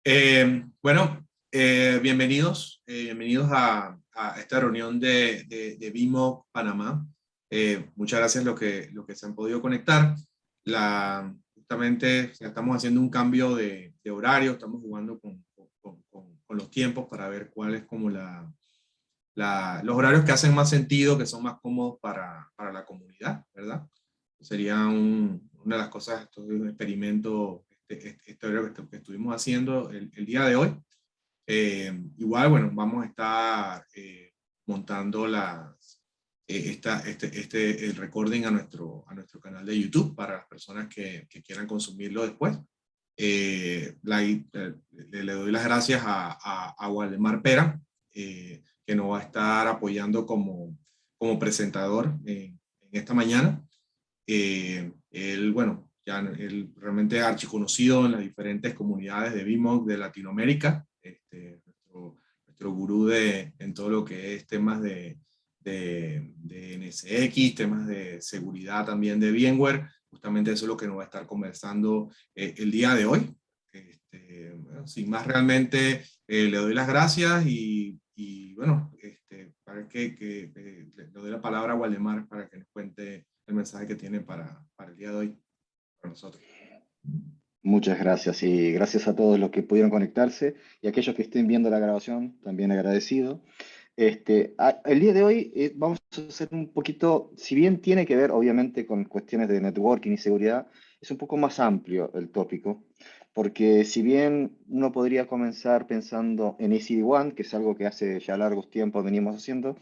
Bueno, bienvenidos a esta reunión de BIMO Panamá. Muchas gracias lo que se han podido conectar. Justamente estamos haciendo un cambio de horario, estamos jugando con los tiempos para ver cuál es como los horarios que hacen más sentido, que son más cómodos para la comunidad, ¿verdad? Sería una de las cosas, esto es un experimento, este horario que estuvimos haciendo el día de hoy. Igual, bueno, vamos a estar montando el recording a nuestro canal de YouTube para las personas que quieran consumirlo después. Le doy las gracias a Waldemar Pera, que nos va a estar apoyando como presentador en esta mañana. Él, bueno, él realmente es archiconocido en las diferentes comunidades de BIMOC de Latinoamérica, nuestro gurú en todo lo que es temas de NSX, temas de seguridad también de VMware. Justamente eso es lo que nos va a estar conversando el día de hoy. Bueno, sin más, realmente le doy las gracias y bueno, para le doy la palabra a Waldemar para que nos cuente el mensaje que tiene para el día de hoy, para nosotros. Muchas gracias y gracias a todos los que pudieron conectarse y aquellos que estén viendo la grabación, también agradecido. El día de hoy vamos a hacer un poquito, si bien tiene que ver obviamente con cuestiones de networking y seguridad, es un poco más amplio el tópico, porque si bien uno podría comenzar pensando en ACD1, que es algo que hace ya largos tiempos venimos haciendo,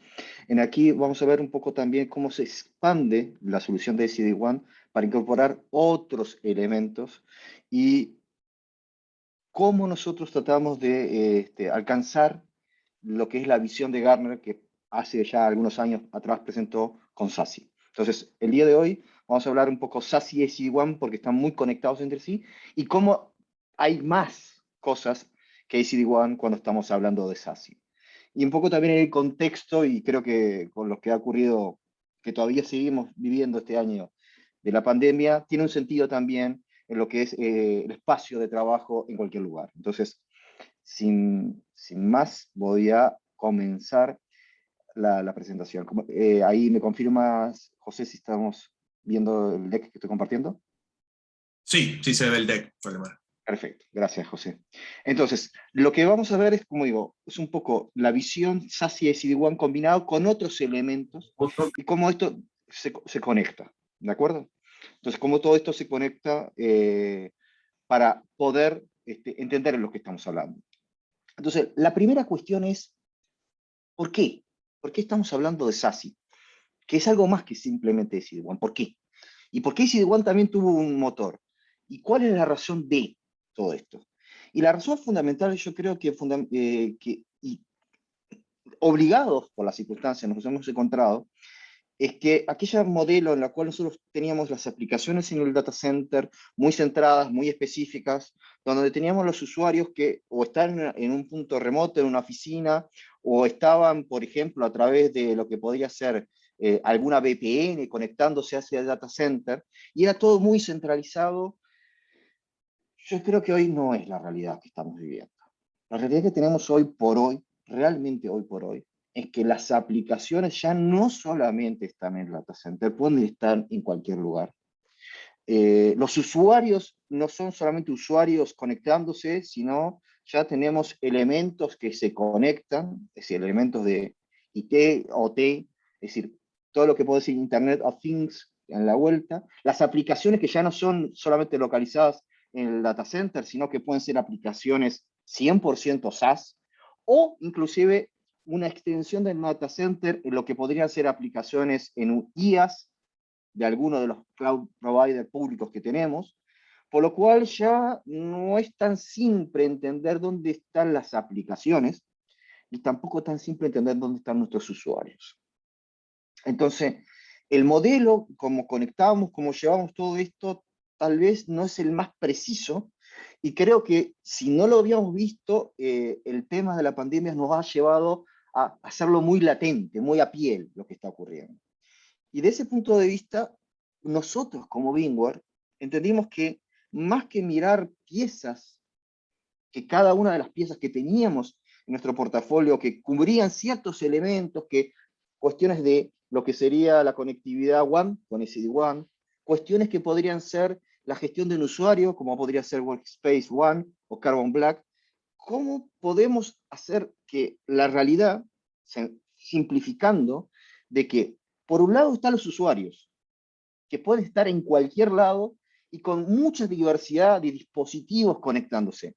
en aquí vamos a ver un poco también cómo se expande la solución de ACD1 para incorporar otros elementos y cómo nosotros tratamos de alcanzar lo que es la visión de Gartner que hace ya algunos años atrás presentó con SASE. Entonces, el día de hoy vamos a hablar un poco SASE y ACD1 porque están muy conectados entre sí y cómo hay más cosas que ACD1 cuando estamos hablando de SASE. Y un poco también en el contexto, y creo que con lo que ha ocurrido, que todavía seguimos viviendo este año de la pandemia, tiene un sentido también en lo que es el espacio de trabajo en cualquier lugar. Entonces, sin más, voy a comenzar la presentación. Ahí me confirmas, José, si estamos viendo el deck que estoy compartiendo. Sí, sí se ve el deck, Waldemar. Perfecto, gracias, José. Entonces, lo que vamos a ver es, como digo, es un poco la visión SASE SD-WAN combinado con otros elementos y cómo esto se conecta, ¿de acuerdo? Entonces, cómo todo esto se conecta para poder entender en lo que estamos hablando. Entonces, la primera cuestión es, ¿por qué? ¿Por qué estamos hablando de SASE? Que es algo más que simplemente SD-WAN. ¿Por qué? ¿Y por qué SD-WAN también tuvo un motor? ¿Y cuál es la razón de todo esto? Y la razón fundamental, yo creo que obligados por las circunstancias nos hemos encontrado, es que aquella modelo en la cual nosotros teníamos las aplicaciones en el data center muy centradas, muy específicas, donde teníamos los usuarios que o están en un punto remoto, en una oficina, o estaban, por ejemplo, a través de lo que podría ser alguna VPN conectándose hacia el data center, y era todo muy centralizado. Yo creo que hoy no es la realidad que estamos viviendo. La realidad que tenemos hoy por hoy, realmente hoy por hoy, es que las aplicaciones ya no solamente están en el data center, pueden estar en cualquier lugar. Los usuarios no son solamente usuarios conectándose, sino ya tenemos elementos que se conectan, es decir, elementos de IT, OT, es decir, todo lo que puede decir Internet of Things en la vuelta, las aplicaciones que ya no son solamente localizadas en el data center, sino que pueden ser aplicaciones 100% SaaS, o inclusive una extensión del data center en lo que podrían ser aplicaciones en un IaaS de alguno de los cloud providers públicos que tenemos, por lo cual ya no es tan simple entender dónde están las aplicaciones y tampoco tan simple entender dónde están nuestros usuarios. Entonces, el modelo, como conectamos, como llevamos todo esto, tal vez no es el más preciso y creo que si no lo habíamos visto, el tema de la pandemia nos ha llevado a hacerlo muy latente, muy a piel lo que está ocurriendo. Y de ese punto de vista, nosotros como VMware entendimos que más que mirar piezas que cada una de las piezas que teníamos en nuestro portafolio, que cubrían ciertos elementos, que cuestiones de lo que sería la conectividad WAN con SD-WAN, cuestiones que podrían ser la gestión de un usuario, como podría ser Workspace ONE o Carbon Black. ¿Cómo podemos hacer que la realidad, simplificando, de que por un lado están los usuarios, que pueden estar en cualquier lado y con mucha diversidad de dispositivos conectándose?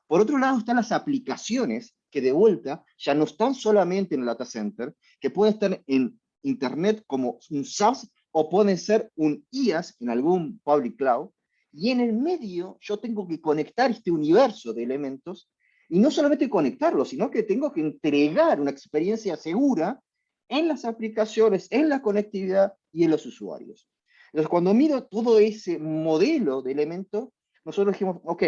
Por otro lado están las aplicaciones que de vuelta ya no están solamente en el data center, que pueden estar en Internet como un SaaS o pueden ser un IaaS en algún public cloud. Y en el medio yo tengo que conectar este universo de elementos y no solamente conectarlos, sino que tengo que entregar una experiencia segura en las aplicaciones, en la conectividad y en los usuarios. Entonces, cuando miro todo ese modelo de elementos, nosotros dijimos, ok,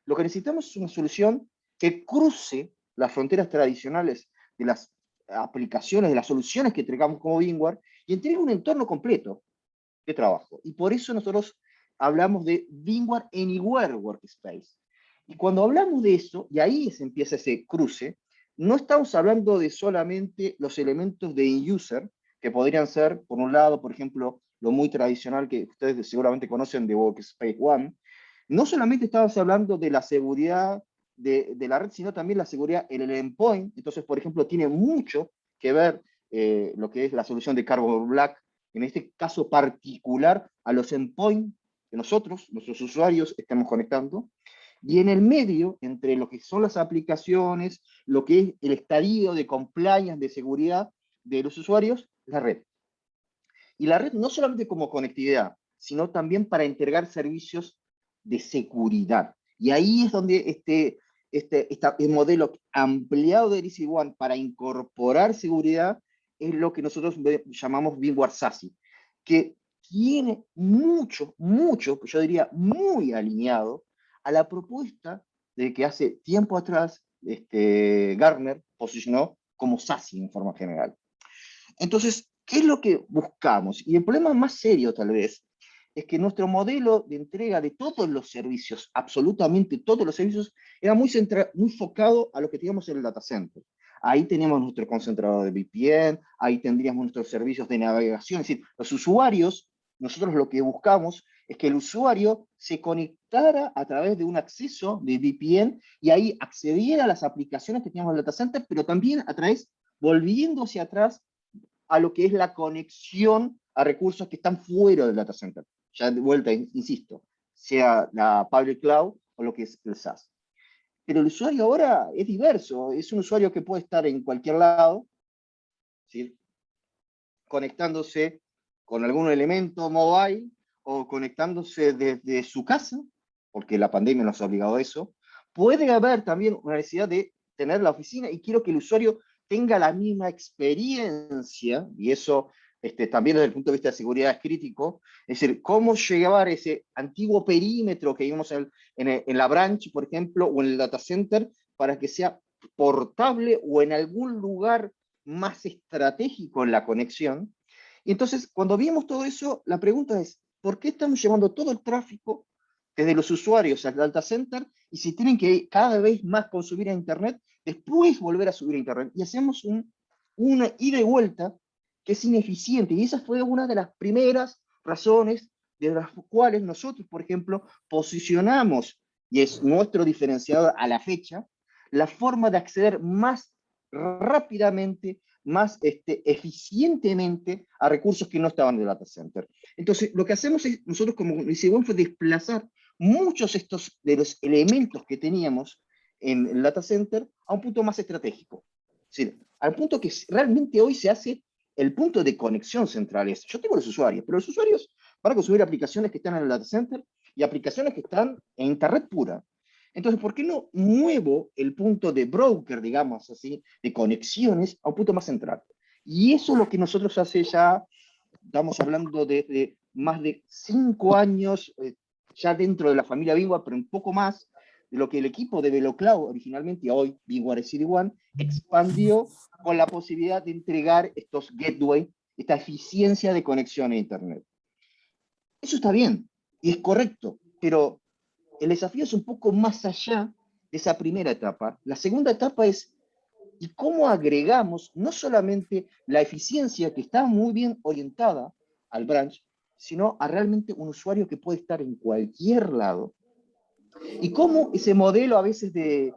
lo que necesitamos es una solución que cruce las fronteras tradicionales de las aplicaciones, de las soluciones que entregamos como VMware y entregue un entorno completo de trabajo. Y por eso nosotros hablamos de VMware Anywhere Workspace. Y cuando hablamos de eso, y ahí se empieza ese cruce, no estamos hablando de solamente los elementos de in-user, que podrían ser, por un lado, por ejemplo, lo muy tradicional que ustedes seguramente conocen de Workspace ONE. No solamente estamos hablando de la seguridad de la red, sino también la seguridad en el endpoint. Entonces, por ejemplo, tiene mucho que ver lo que es la solución de Carbon Black, en este caso particular, a los endpoints que nosotros, nuestros usuarios, estamos conectando. Y en el medio, entre lo que son las aplicaciones, lo que es el estadio de compliance, de seguridad de los usuarios, la red. Y la red no solamente como conectividad, sino también para entregar servicios de seguridad. Y ahí es donde el modelo ampliado de DC-WAN para incorporar seguridad es lo que nosotros llamamos VMware SASE, que tiene mucho, yo diría muy alineado a la propuesta de que hace tiempo atrás Gartner posicionó como SASE en forma general. Entonces, ¿qué es lo que buscamos? Y el problema más serio tal vez es que nuestro modelo de entrega de todos los servicios, absolutamente todos los servicios, era muy focado a lo que teníamos en el data center. Ahí teníamos nuestro concentrador de VPN, ahí tendríamos nuestros servicios de navegación, es decir, los usuarios, nosotros lo que buscamos es que el usuario se conectara a través de un acceso de VPN y ahí accediera a las aplicaciones que teníamos en el data center, pero también a través, volviendo hacia atrás, a lo que es la conexión a recursos que están fuera del data center. Ya de vuelta, insisto, sea la public cloud o lo que es el SaaS. Pero el usuario ahora es diverso, es un usuario que puede estar en cualquier lado, ¿sí? Conectándose con algún elemento mobile o conectándose desde su casa, porque la pandemia nos ha obligado a eso. Puede haber también una necesidad de tener la oficina y quiero que el usuario tenga la misma experiencia, y eso también desde el punto de vista de seguridad es crítico, es decir, cómo llevar ese antiguo perímetro que vimos en la branch, por ejemplo, o en el data center, para que sea portable o en algún lugar más estratégico en la conexión. Y entonces, cuando vimos todo eso, la pregunta es, ¿por qué estamos llevando todo el tráfico desde los usuarios al data center y si tienen que cada vez más consumir a Internet, después volver a subir a Internet? Y hacemos una ida y vuelta que es ineficiente. Y esa fue una de las primeras razones de las cuales nosotros, por ejemplo, posicionamos, y es nuestro diferenciador a la fecha, la forma de acceder más rápidamente, más eficientemente a recursos que no estaban en el data center. Entonces, lo que hacemos es, nosotros como DCWAN fue desplazar muchos de los elementos que teníamos en el data center a un punto más estratégico. Es decir, al punto que realmente hoy se hace el punto de conexión central. Es, yo tengo los usuarios, pero los usuarios van a consumir aplicaciones que están en el data center y aplicaciones que están en Internet pura. Entonces, ¿por qué no muevo el punto de broker, digamos así, de conexiones a un punto más central? Y eso es lo que nosotros hace ya, estamos hablando de más de 5 años, ya dentro de la familia VMware, pero un poco más, de lo que el equipo de VeloCloud originalmente, hoy VMware SD-WAN, expandió con la posibilidad de entregar estos gateway, esta eficiencia de conexión a Internet. Eso está bien y es correcto, pero el desafío es un poco más allá de esa primera etapa. La segunda etapa es, ¿y cómo agregamos no solamente la eficiencia que está muy bien orientada al branch, sino a realmente un usuario que puede estar en cualquier lado? Y cómo ese modelo a veces de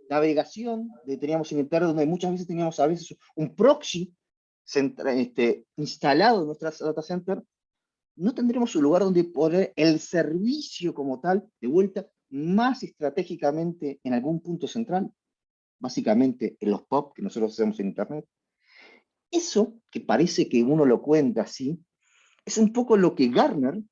navegación teníamos en Internet, donde muchas veces teníamos a veces un proxy instalado en nuestras data center, no tendremos un lugar donde poner el servicio como tal, de vuelta, más estratégicamente en algún punto central, básicamente en los POP que nosotros hacemos en Internet. Eso, que parece que uno lo cuenta así, es un poco lo que Gartner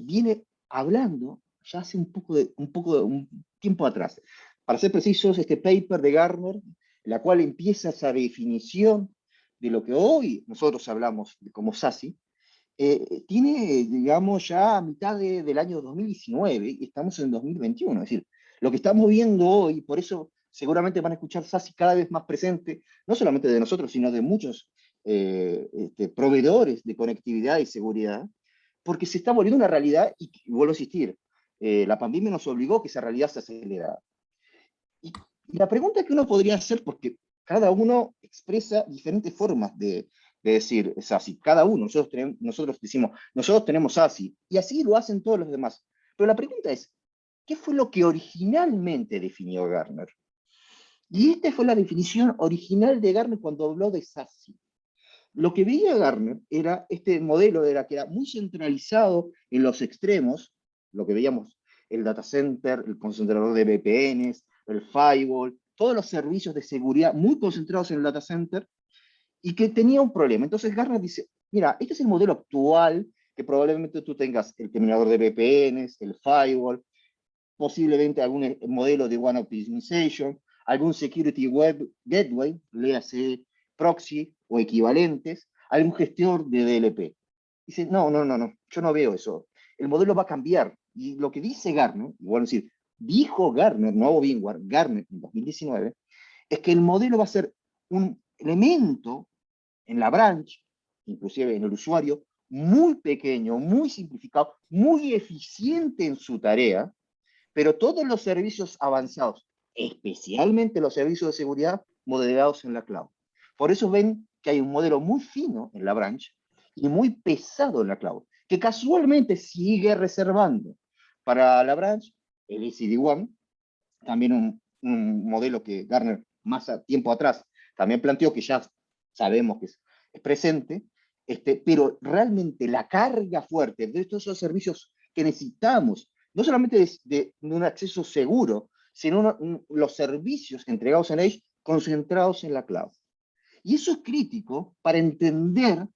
viene hablando ya hace un tiempo atrás. Para ser precisos, este paper de Gartner, en la cual empieza esa definición de lo que hoy nosotros hablamos como SASI, tiene, digamos, ya a mitad del año 2019 y estamos en 2021. Es decir, lo que estamos viendo hoy, por eso seguramente van a escuchar SASI cada vez más presente, no solamente de nosotros, sino de muchos proveedores de conectividad y seguridad, porque se está volviendo una realidad y vuelvo a insistir, la pandemia nos obligó a que esa realidad se acelerara. Y la pregunta que uno podría hacer, porque cada uno expresa diferentes formas de decir SASI, cada uno, nosotros decimos, nosotros tenemos SASI, y así lo hacen todos los demás. Pero la pregunta es, ¿qué fue lo que originalmente definió Gartner? Y esta fue la definición original de Gartner cuando habló de SASI. Lo que veía Gartner era, este modelo era que era muy centralizado en los extremos, lo que veíamos, el data center, el concentrador de VPNs, el firewall, todos los servicios de seguridad muy concentrados en el data center, y que tenía un problema. Entonces Gartner dice, mira, este es el modelo actual, que probablemente tú tengas el terminador de VPNs, el firewall, posiblemente algún modelo de One Optimization, algún Security Web Gateway, léase proxy o equivalentes, algún gestor de DLP. Dice, no, no, no, no, yo no veo eso. El modelo va a cambiar. Y lo que dice Gartner, bueno, decir, dijo Gartner, no Bingward, Gartner en 2019, es que el modelo va a ser un elemento en la branch, inclusive en el usuario, muy pequeño, muy simplificado, muy eficiente en su tarea, pero todos los servicios avanzados, especialmente los servicios de seguridad, moderados en la cloud. Por eso ven que hay un modelo muy fino en la branch y muy pesado en la cloud, que casualmente sigue reservando para la branch el ECD1, también un modelo que Gartner más tiempo atrás también planteó, que ya sabemos que es presente, pero realmente la carga fuerte de estos esos servicios que necesitamos, no solamente de un acceso seguro, sino los servicios entregados en Edge concentrados en la cloud. Y eso es crítico para entender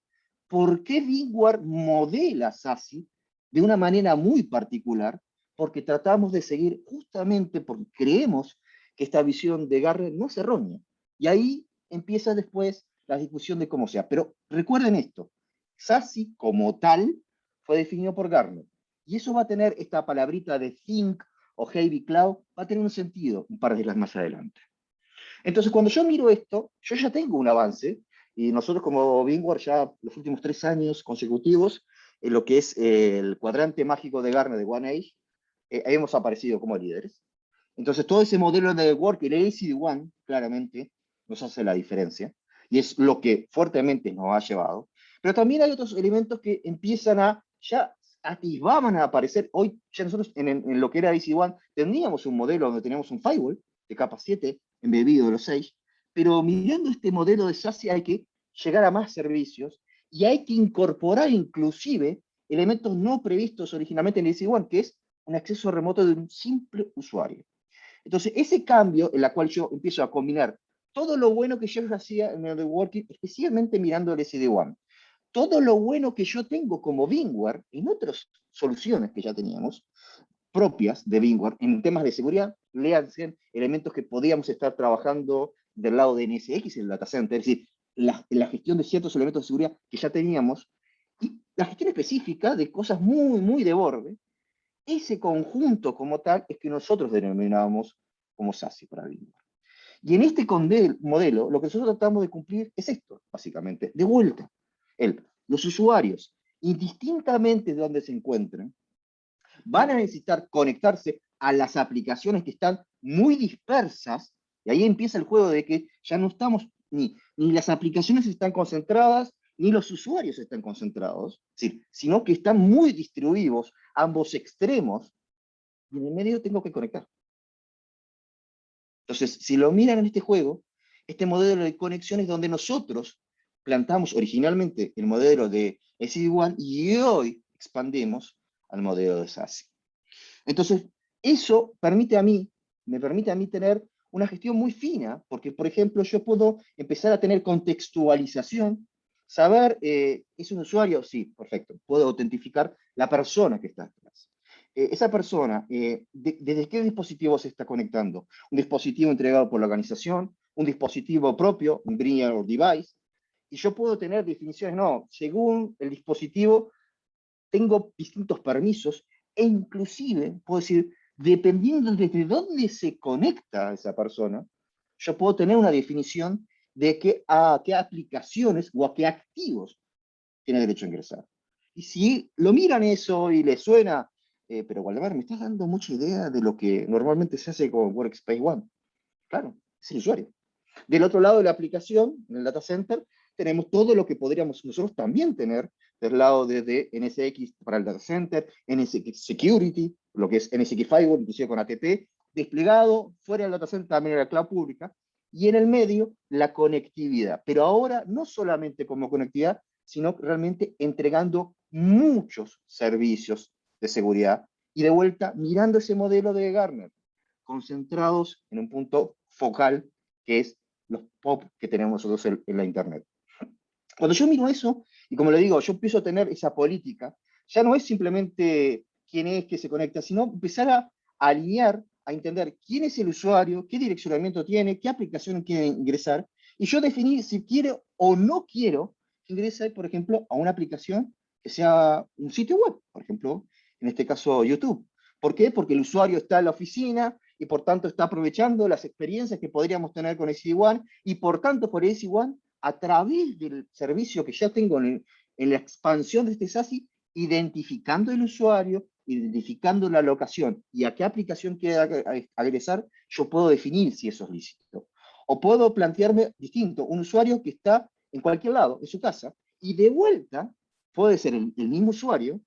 por qué VMware modela SASI de una manera muy particular, porque tratamos de seguir justamente porque creemos que esta visión de Gartner no es errónea. Y ahí empieza después la discusión de cómo sea. Pero recuerden esto, SASI como tal fue definido por Gartner. Y eso va a tener esta palabrita de Think o Heavy Cloud, va a tener un sentido un par de días más adelante. Entonces, cuando yo miro esto, yo ya tengo un avance, y nosotros como VMware ya los últimos 3 años consecutivos, en lo que es el cuadrante mágico de Gartner de OneAge, hemos aparecido como líderes. Entonces, todo ese modelo de network, el ACD1, claramente, nos hace la diferencia, y es lo que fuertemente nos ha llevado. Pero también hay otros elementos que empiezan ya atisbaban a aparecer. Hoy, ya nosotros en lo que era ACD1, teníamos un modelo donde teníamos un firewall de capa 7, embebido de los 6, pero mirando este modelo de SASI hay que llegar a más servicios y hay que incorporar inclusive elementos no previstos originalmente en el AC1, que es un acceso remoto de un simple usuario. Entonces, ese cambio en la cual yo empiezo a combinar todo lo bueno que yo hacía en el networking, especialmente mirando el SD1, todo lo bueno que yo tengo como VMware en otras soluciones que ya teníamos, propias de VMware en temas de seguridad, léanse elementos que podíamos estar trabajando del lado de NSX, el data center, es decir, la gestión de ciertos elementos de seguridad que ya teníamos, y la gestión específica de cosas muy, muy de borde. Ese conjunto como tal es que nosotros denominábamos como SASI para VMware. Y en este modelo, lo que nosotros tratamos de cumplir es esto, básicamente, de vuelta. Los usuarios, indistintamente de dónde se encuentren, van a necesitar conectarse a las aplicaciones que están muy dispersas, y ahí empieza el juego de que ya no estamos, ni las aplicaciones están concentradas, ni los usuarios están concentrados, ¿sí? Sino que están muy distribuidos, ambos extremos, y en el medio tengo que conectar. Entonces, si lo miran en este juego, este modelo de conexión es donde nosotros plantamos originalmente el modelo de SD-WAN y hoy expandemos al modelo de SASE. Entonces, eso me permite a mí tener una gestión muy fina, porque, por ejemplo, yo puedo empezar a tener contextualización, saber, ¿es un usuario? Sí, perfecto. Puedo autentificar la persona que está atrás. Esa persona, ¿desde qué dispositivo se está conectando? Un dispositivo entregado por la organización, un dispositivo propio, un Bring Device, y yo puedo tener definiciones, no, según el dispositivo, tengo distintos permisos e inclusive puedo decir, dependiendo desde dónde se conecta esa persona, yo puedo tener una definición de a qué aplicaciones o a qué activos tiene derecho a ingresar. Y si lo miran eso y les suena, pero Waldemar, me estás dando mucha idea de lo que normalmente se hace con Workspace ONE. Claro, es el usuario. Del otro lado de la aplicación, en el data center, tenemos todo lo que podríamos nosotros también tener del lado de NSX para el data center, NSX Security, lo que es NSX Firewall, inclusive con ATP, desplegado fuera del data center también en la cloud pública, y en el medio la conectividad. Pero ahora no solamente como conectividad, sino realmente entregando muchos servicios de seguridad y de vuelta mirando ese modelo de Gartner, concentrados en un punto focal que es los POP que tenemos nosotros en la Internet. Cuando yo miro eso, y como le digo, yo empiezo a tener esa política, ya no es simplemente quién es que se conecta, sino empezar a alinear, a entender quién es el usuario, qué direccionamiento tiene, qué aplicación quiere ingresar, y yo definir si quiero o no quiero que ingrese, por ejemplo, a una aplicación que sea un sitio web, por ejemplo, en este caso YouTube. ¿Por qué? Porque el usuario está en la oficina y por tanto está aprovechando las experiencias que podríamos tener con SD-WAN y por tanto por SD-WAN a través del servicio que ya tengo en la expansión de este SASE, identificando el usuario, identificando la locación y a qué aplicación quiere agresar, yo puedo definir si eso es lícito. O puedo plantearme distinto, un usuario que está en cualquier lado, en su casa, y de vuelta puede ser el mismo usuario,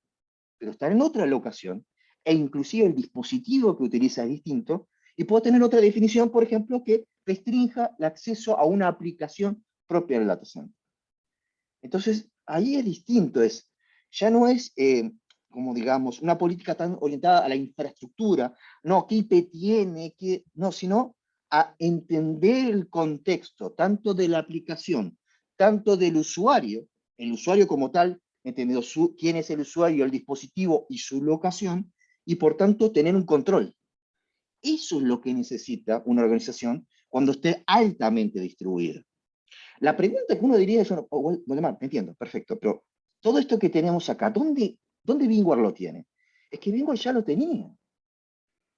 pero estar en otra locación, e inclusive el dispositivo que utiliza es distinto, y puedo tener otra definición, por ejemplo, que restrinja el acceso a una aplicación propia del data center. Entonces, ahí es distinto, ya no es, como digamos, una política tan orientada a la infraestructura, no, qué IP tiene, no, sino a entender el contexto, tanto de la aplicación, tanto del usuario, el usuario como tal, entendiendo quién es el usuario, el dispositivo y su locación, y por tanto tener un control. Eso es lo que necesita una organización cuando esté altamente distribuida. La pregunta que uno diría es, bueno, Waldemar, entiendo, perfecto, pero todo esto que tenemos acá, ¿dónde VMware lo tiene? Es que VMware ya lo tenía.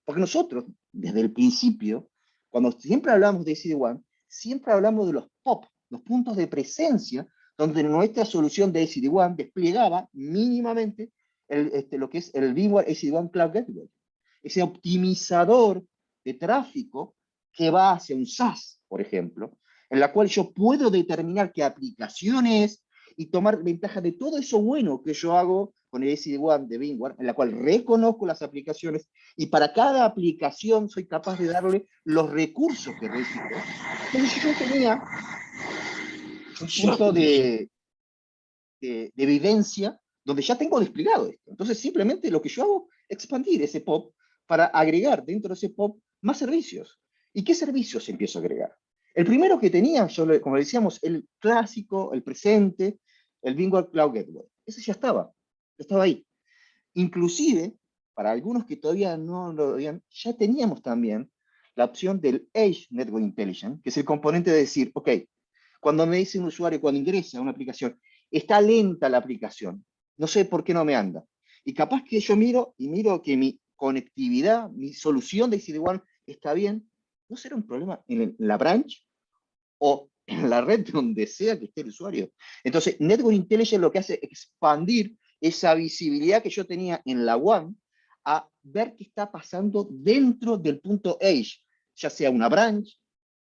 Porque nosotros, desde el principio, cuando siempre hablamos de SD-WAN, siempre hablamos de los POP, los puntos de presencia, donde nuestra solución de SD-WAN desplegaba mínimamente lo que es el VMware SD-WAN Cloud Gateway. Ese optimizador de tráfico que va hacia un SaaS, por ejemplo, en la cual yo puedo determinar qué aplicaciones y tomar ventaja de todo eso bueno que yo hago con el SD-WAN de VMware, en la cual reconozco las aplicaciones y para cada aplicación soy capaz de darle los recursos que requiero. Entonces yo tenía un punto de evidencia donde ya tengo desplegado esto. Entonces simplemente lo que yo hago es expandir ese POP para agregar dentro de ese POP más servicios. ¿Y qué servicios empiezo a agregar? El primero que tenía, como decíamos, el clásico, el presente, el VMware Cloud Gateway. Ese ya estaba ahí. Inclusive, para algunos que todavía no lo habían, ya teníamos también la opción del Edge Network Intelligence, que es el componente de decir, ok, cuando me dice un usuario, cuando ingresa a una aplicación, está lenta la aplicación, no sé por qué no me anda. Y capaz que yo miro que mi conectividad, mi solución de SD-WAN está bien, ¿no será un problema en la branch o en la red donde sea que esté el usuario? Entonces, Network Intelligence lo que hace es expandir esa visibilidad que yo tenía en la WAN a ver qué está pasando dentro del punto edge, ya sea una branch,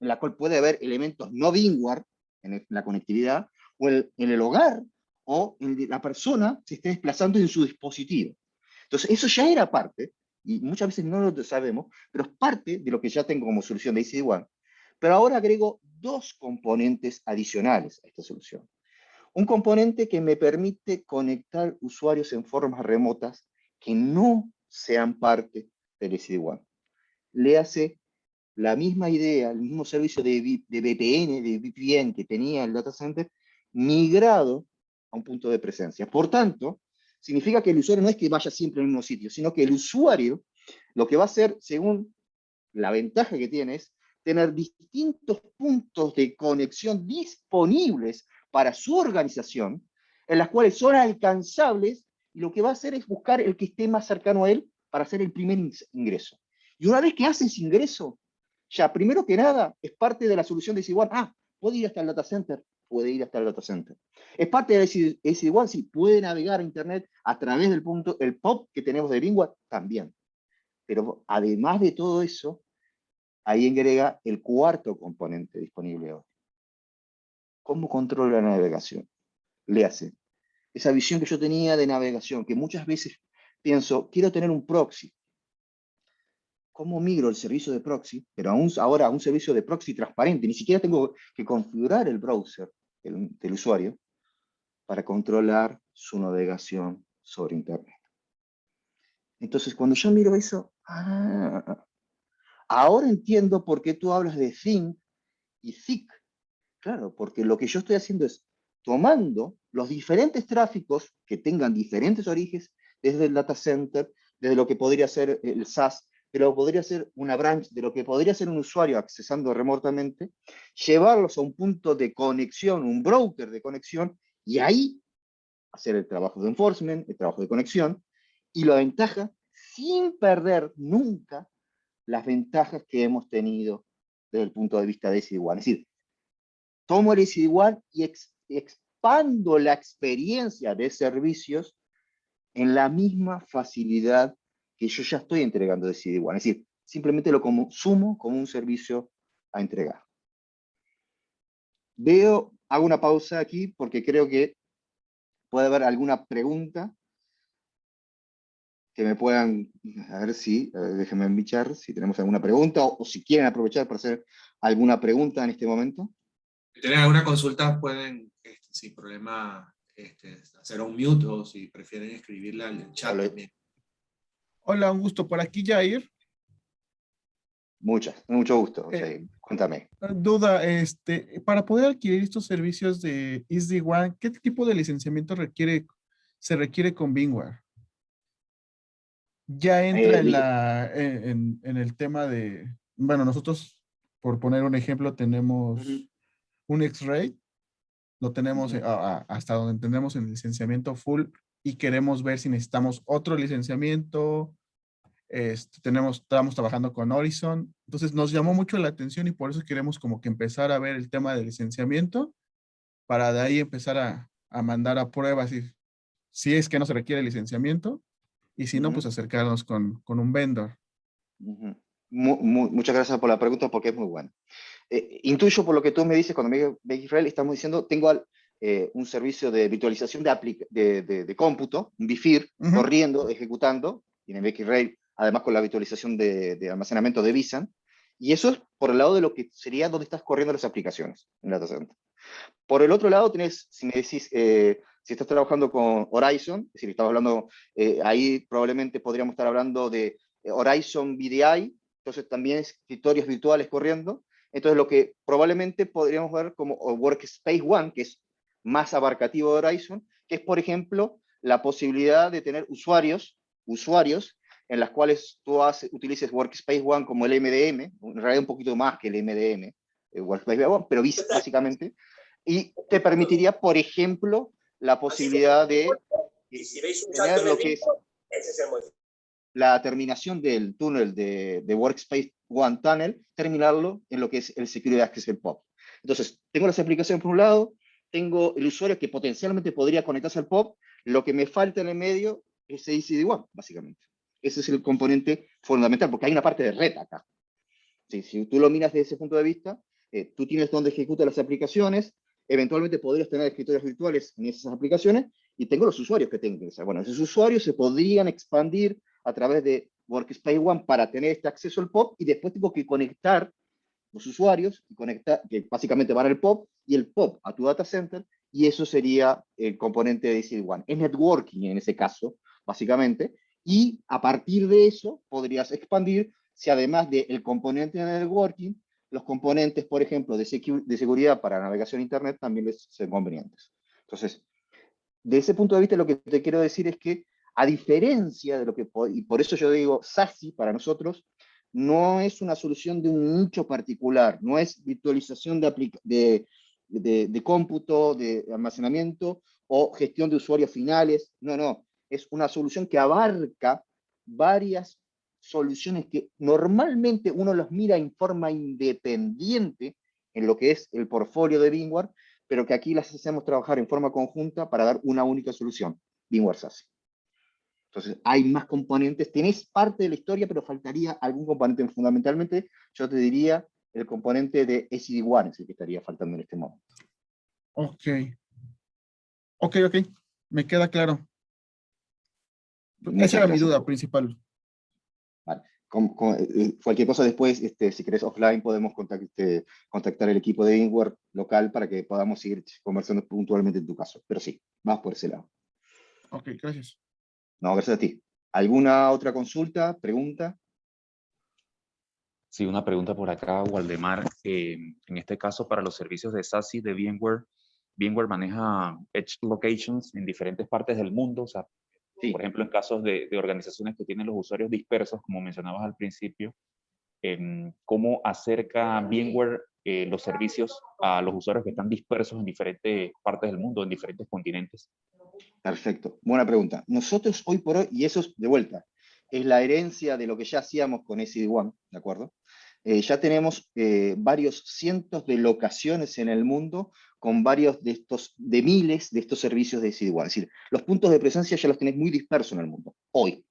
en la cual puede haber elementos no VMware en la conectividad, o en el hogar, o en la persona se esté desplazando en su dispositivo. Entonces, eso ya era parte, y muchas veces no lo sabemos, pero es parte de lo que ya tengo como solución de AC1. Pero ahora agrego dos componentes adicionales a esta solución. Un componente que me permite conectar usuarios en formas remotas que no sean parte del SD-WAN. Le hace la misma idea, el mismo servicio de VPN, de VPN que tenía el data center, migrado a un punto de presencia. Por tanto, significa que el usuario no es que vaya siempre al mismo sitio, sino que el usuario lo que va a hacer, según la ventaja que tiene, es tener distintos puntos de conexión disponibles para su organización, en las cuales son alcanzables, y lo que va a hacer es buscar el que esté más cercano a él para hacer el primer ingreso. Y una vez que hace ese ingreso, ya primero que nada es parte de la solución de SD-WAN. Puede ir hasta el data center, puede ir hasta el data center. Es parte de SD-WAN, sí, puede navegar a internet a través del punto, el POP que tenemos de VMware también. Pero además de todo eso, ahí agrega el cuarto componente disponible hoy. ¿Cómo controla la navegación? Le hace esa visión que yo tenía de navegación, que muchas veces pienso, quiero tener un proxy. ¿Cómo migro el servicio de proxy? Pero ahora a un servicio de proxy transparente. Ni siquiera tengo que configurar el browser del usuario para controlar su navegación sobre Internet. Entonces, cuando yo miro eso, ahora entiendo por qué tú hablas de think y thick. Claro, porque lo que yo estoy haciendo es tomando los diferentes tráficos que tengan diferentes orígenes, desde el data center, desde lo que podría ser el SaaS, de lo que podría ser una branch, de lo que podría ser un usuario accesando remotamente, llevarlos a un punto de conexión, un broker de conexión, y ahí hacer el trabajo de enforcement, el trabajo de conexión, y la ventaja, sin perder nunca las ventajas que hemos tenido desde el punto de vista de SD-WAN. Es decir, tomo el SD-WAN y expando la experiencia de servicios en la misma facilidad que yo ya estoy entregando de SD-WAN. Es decir, simplemente lo consumo como un servicio a entregar. Hago una pausa aquí porque creo que puede haber alguna pregunta que me puedan, a ver si, déjenme bichar si tenemos alguna pregunta o si quieren aprovechar para hacer alguna pregunta en este momento. Si tienen alguna consulta, pueden, sin problema, hacer un mute o si prefieren escribirla en el chat también. Hola, un gusto. Por aquí, Jair. Mucho gusto. Cuéntame. Duda, para poder adquirir estos servicios de SD-WAN, ¿qué tipo de licenciamiento se requiere con VMware? Ya entra en el tema de, bueno, nosotros, por poner un ejemplo, tenemos un X-Ray, lo tenemos hasta donde entendemos en licenciamiento full y queremos ver si necesitamos otro licenciamiento. Estamos trabajando con Horizon, entonces nos llamó mucho la atención y por eso queremos como que empezar a ver el tema de licenciamiento para de ahí empezar a mandar a pruebas si es que no se requiere licenciamiento y si no, pues acercarnos con un vendor. Muchas gracias por la pregunta porque es muy buena. Intuyo por lo que tú me dices, cuando me dices Israel, estamos diciendo, tengo un servicio de virtualización de cómputo, un BIFIR, corriendo, ejecutando, y en Israel, además con la virtualización de almacenamiento de vSAN, y eso es por el lado de lo que sería donde estás corriendo las aplicaciones en el data center. Por el otro lado, tenés, si me decís, si estás trabajando con Horizon, es decir, estamos hablando, ahí probablemente podríamos estar hablando de Horizon VDI, entonces también escritorios virtuales corriendo. Entonces lo que probablemente podríamos ver como Workspace ONE, que es más abarcativo de Horizon, que es, por ejemplo, la posibilidad de tener usuarios en las cuales tú utilices Workspace ONE como el MDM, en realidad un poquito más que el MDM, Workspace ONE, pero básicamente, y te permitiría, por ejemplo, la posibilidad de tener lo que es la terminación del túnel de Workspace ONE Tunnel, terminarlo en lo que es el Security Access POP. Entonces, tengo las aplicaciones por un lado, tengo el usuario que potencialmente podría conectarse al POP, lo que me falta en el medio es el SD-WAN, básicamente. Ese es el componente fundamental, porque hay una parte de red acá. Sí, si tú lo miras desde ese punto de vista, tú tienes donde ejecutar las aplicaciones, eventualmente podrías tener escritorios virtuales en esas aplicaciones, y tengo los usuarios que tengo. O sea, bueno, esos usuarios se podrían expandir a través de Workspace ONE para tener este acceso al POP, y después tengo que conectar los usuarios, y conectar, que básicamente van al POP, y el POP a tu data center, y eso sería el componente de SD-WAN. Es networking en ese caso, básicamente, y a partir de eso podrías expandir si además del componente de networking, los componentes, por ejemplo, de seguridad para navegación a Internet también les son convenientes. Entonces, de ese punto de vista, lo que te quiero decir es que, a diferencia de lo que, y por eso yo digo, SASE para nosotros no es una solución de un nicho particular, no es virtualización de cómputo, de almacenamiento o gestión de usuarios finales, no, no, es una solución que abarca varias soluciones que normalmente uno los mira en forma independiente en lo que es el portfolio de VMware, pero que aquí las hacemos trabajar en forma conjunta para dar una única solución, VMware SASE. Entonces, hay más componentes. Tenés parte de la historia, pero faltaría algún componente. Fundamentalmente, yo te diría, el componente de SD-WAN es el que estaría faltando en este momento. Ok. Ok. Me queda claro. Esa era mi duda principal. Vale. Cualquier cosa después, si querés offline, podemos contactar el equipo de VMware local para que podamos seguir conversando puntualmente en tu caso. Pero sí, vas por ese lado. Ok, gracias. No, gracias a ti. ¿Alguna otra consulta, pregunta? Sí, una pregunta por acá, Waldemar. En este caso, para los servicios de SASE de VMware, VMware maneja edge locations en diferentes partes del mundo. O sea, Sí. por ejemplo, en casos de organizaciones que tienen los usuarios dispersos, como mencionabas al principio, ¿cómo acerca VMware los servicios a los usuarios que están dispersos en diferentes partes del mundo, en diferentes continentes? Perfecto, buena pregunta. Nosotros hoy por hoy, y eso es de vuelta, es la herencia de lo que ya hacíamos con SD-WAN, ¿de acuerdo? Ya tenemos varios cientos de locaciones en el mundo con varios de miles de estos servicios de SD-WAN. Es decir, los puntos de presencia ya los tenés muy dispersos en el mundo, hoy.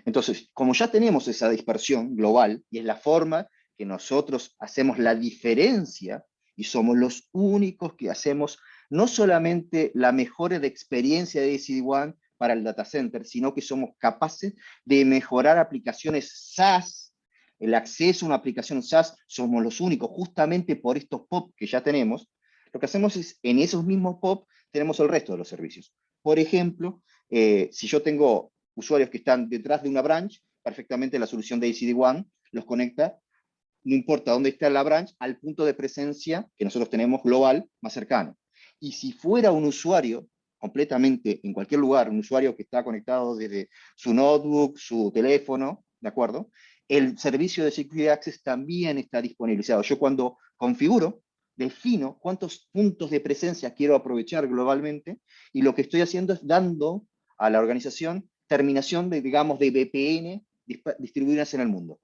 Entonces, como ya tenemos esa dispersión global, y es la forma que nosotros hacemos la diferencia, y somos los únicos que hacemos no solamente la mejora de experiencia de SD-WAN para el data center, sino que somos capaces de mejorar aplicaciones SaaS, el acceso a una aplicación SaaS, somos los únicos, justamente por estos POP que ya tenemos. Lo que hacemos es, en esos mismos POP, tenemos el resto de los servicios. Por ejemplo, si yo tengo usuarios que están detrás de una branch, perfectamente la solución de SD-WAN los conecta, no importa dónde está la branch, al punto de presencia que nosotros tenemos global más cercano. Y si fuera un usuario completamente en cualquier lugar, un usuario que está conectado desde su notebook, su teléfono, ¿de acuerdo? El servicio de Security Access también está disponibilizado. Yo cuando configuro, defino cuántos puntos de presencia quiero aprovechar globalmente, y lo que estoy haciendo es dando a la organización terminación de, digamos, de VPN distribuidas en el mundo.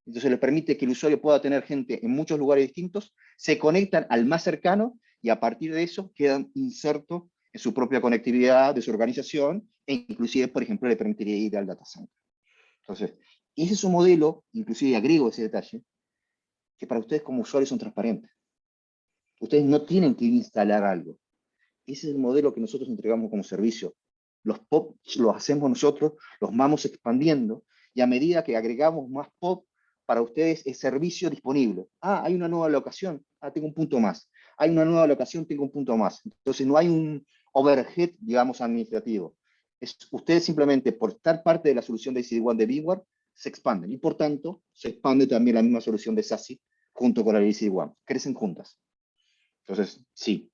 Entonces le permite que el usuario pueda tener gente en muchos lugares distintos, se conectan al más cercano, y a partir de eso quedan insertos en su propia conectividad de su organización, e inclusive, por ejemplo, le permitiría ir al data center. Entonces, ese es un modelo, inclusive agrego ese detalle, que para ustedes como usuarios son transparentes. Ustedes no tienen que instalar algo. Ese es el modelo que nosotros entregamos como servicio. Los POP los hacemos nosotros, los vamos expandiendo, y a medida que agregamos más POP, para ustedes es servicio disponible. Ah, hay una nueva locación, tengo un punto más. Hay una nueva locación, tengo un punto más. Entonces no hay un overhead, digamos, administrativo. Ustedes simplemente, por estar parte de la solución de SD-WAN de VMware, se expanden, y por tanto se expande también la misma solución de SASE junto con la de SD-WAN. Crecen juntas. Entonces, sí,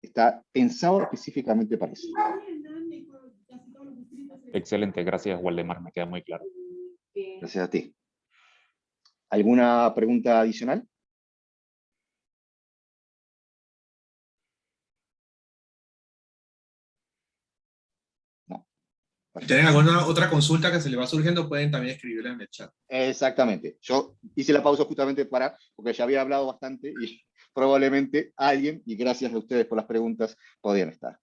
está pensado específicamente para eso. Excelente, gracias, Waldemar, me queda muy claro. Gracias a ti. ¿Alguna pregunta adicional? No. Si tienen alguna otra consulta que se les va surgiendo, pueden también escribirla en el chat. Exactamente. Yo hice la pausa justamente porque ya había hablado bastante, y probablemente alguien, y gracias a ustedes por las preguntas, podían estar.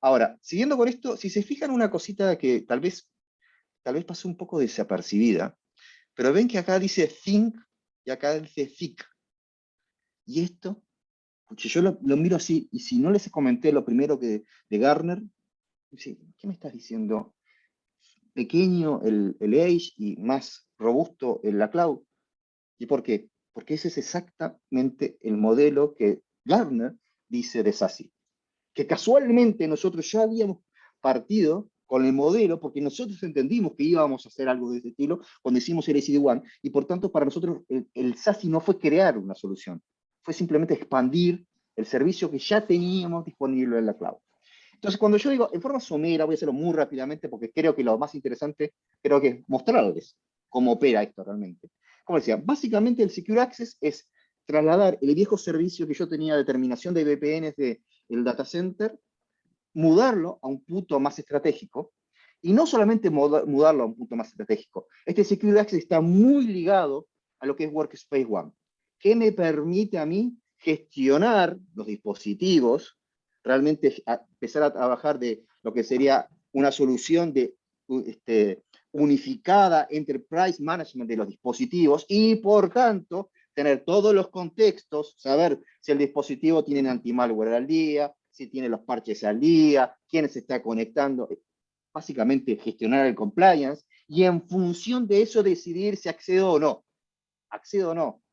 Ahora, siguiendo con esto, si se fijan una cosita que tal vez tal vez pasó un poco desapercibida, pero ven que acá dice think y acá dice thick. Y esto, escuche, yo lo miro así, y si no les comenté lo primero que de Gartner, dice, ¿qué me estás diciendo? Pequeño el edge y más robusto en la cloud. ¿Y por qué? Porque ese es exactamente el modelo que Gartner dice de SASE. Que casualmente nosotros ya habíamos partido con el modelo porque nosotros entendimos que íbamos a hacer algo de ese estilo cuando hicimos el SD-WAN y por tanto para nosotros el SASE no fue crear una solución, fue simplemente expandir el servicio que ya teníamos disponible en la cloud. Entonces, cuando yo digo, en forma somera, voy a hacerlo muy rápidamente porque creo que lo más interesante, creo que es mostrarles cómo opera esto realmente. Como decía, básicamente el Secure Access es trasladar el viejo servicio que yo tenía de terminación de VPNs del data center, mudarlo a un punto más estratégico, y no solamente mudarlo a un punto más estratégico. Este Secure Access está muy ligado a lo que es Workspace ONE, que me permite a mí gestionar los dispositivos, realmente empezar a trabajar de lo que sería una solución de unificada Enterprise Management de los dispositivos y, por tanto, tener todos los contextos, saber si el dispositivo tiene anti-malware al día, si tiene los parches al día, quién se está conectando, básicamente gestionar el compliance, y en función de eso decidir si accedo o no. Accedo o no.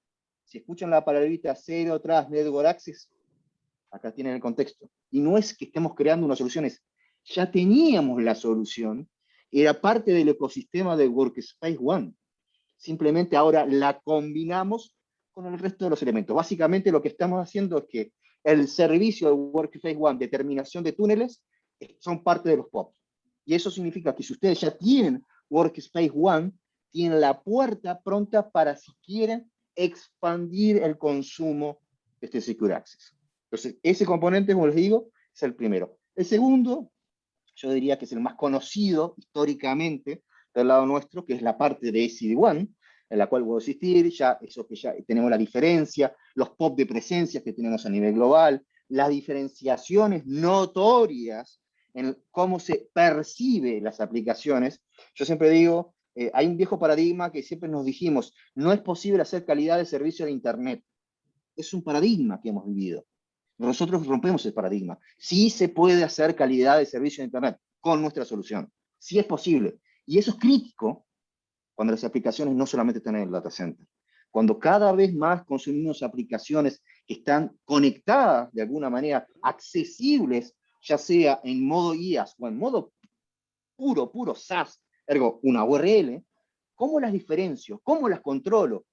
Si escuchan la palabrita Zero Trust Network Access, acá tienen el contexto. Y no es que estemos creando unas soluciones, ya teníamos la solución, era parte del ecosistema de Workspace ONE. Simplemente ahora la combinamos con el resto de los elementos. Básicamente lo que estamos haciendo es que el servicio de Workspace ONE de terminación de túneles son parte de los POPs. Y eso significa que si ustedes ya tienen Workspace ONE, tienen la puerta pronta para si quieren expandir el consumo de este Secure Access. Entonces, ese componente, como les digo, es el primero. El segundo, yo diría que es el más conocido históricamente del lado nuestro, que es la parte de SD-WAN, en la cual puedo existir, ya eso que ya tenemos la diferencia, los POP de presencias que tenemos a nivel global, las diferenciaciones notorias en cómo se percibe las aplicaciones. Yo siempre digo, hay un viejo paradigma que siempre nos dijimos, no es posible hacer calidad de servicio en Internet. Es un paradigma que hemos vivido. Nosotros rompemos el paradigma. Sí se puede hacer calidad de servicio en Internet con nuestra solución. Sí es posible. Y eso es crítico cuando las aplicaciones no solamente están en el data center. Cuando cada vez más consumimos aplicaciones que están conectadas de alguna manera, accesibles, ya sea en modo IaaS o en modo puro SaaS, ergo una URL, ¿cómo las diferencio? ¿Cómo las controlo?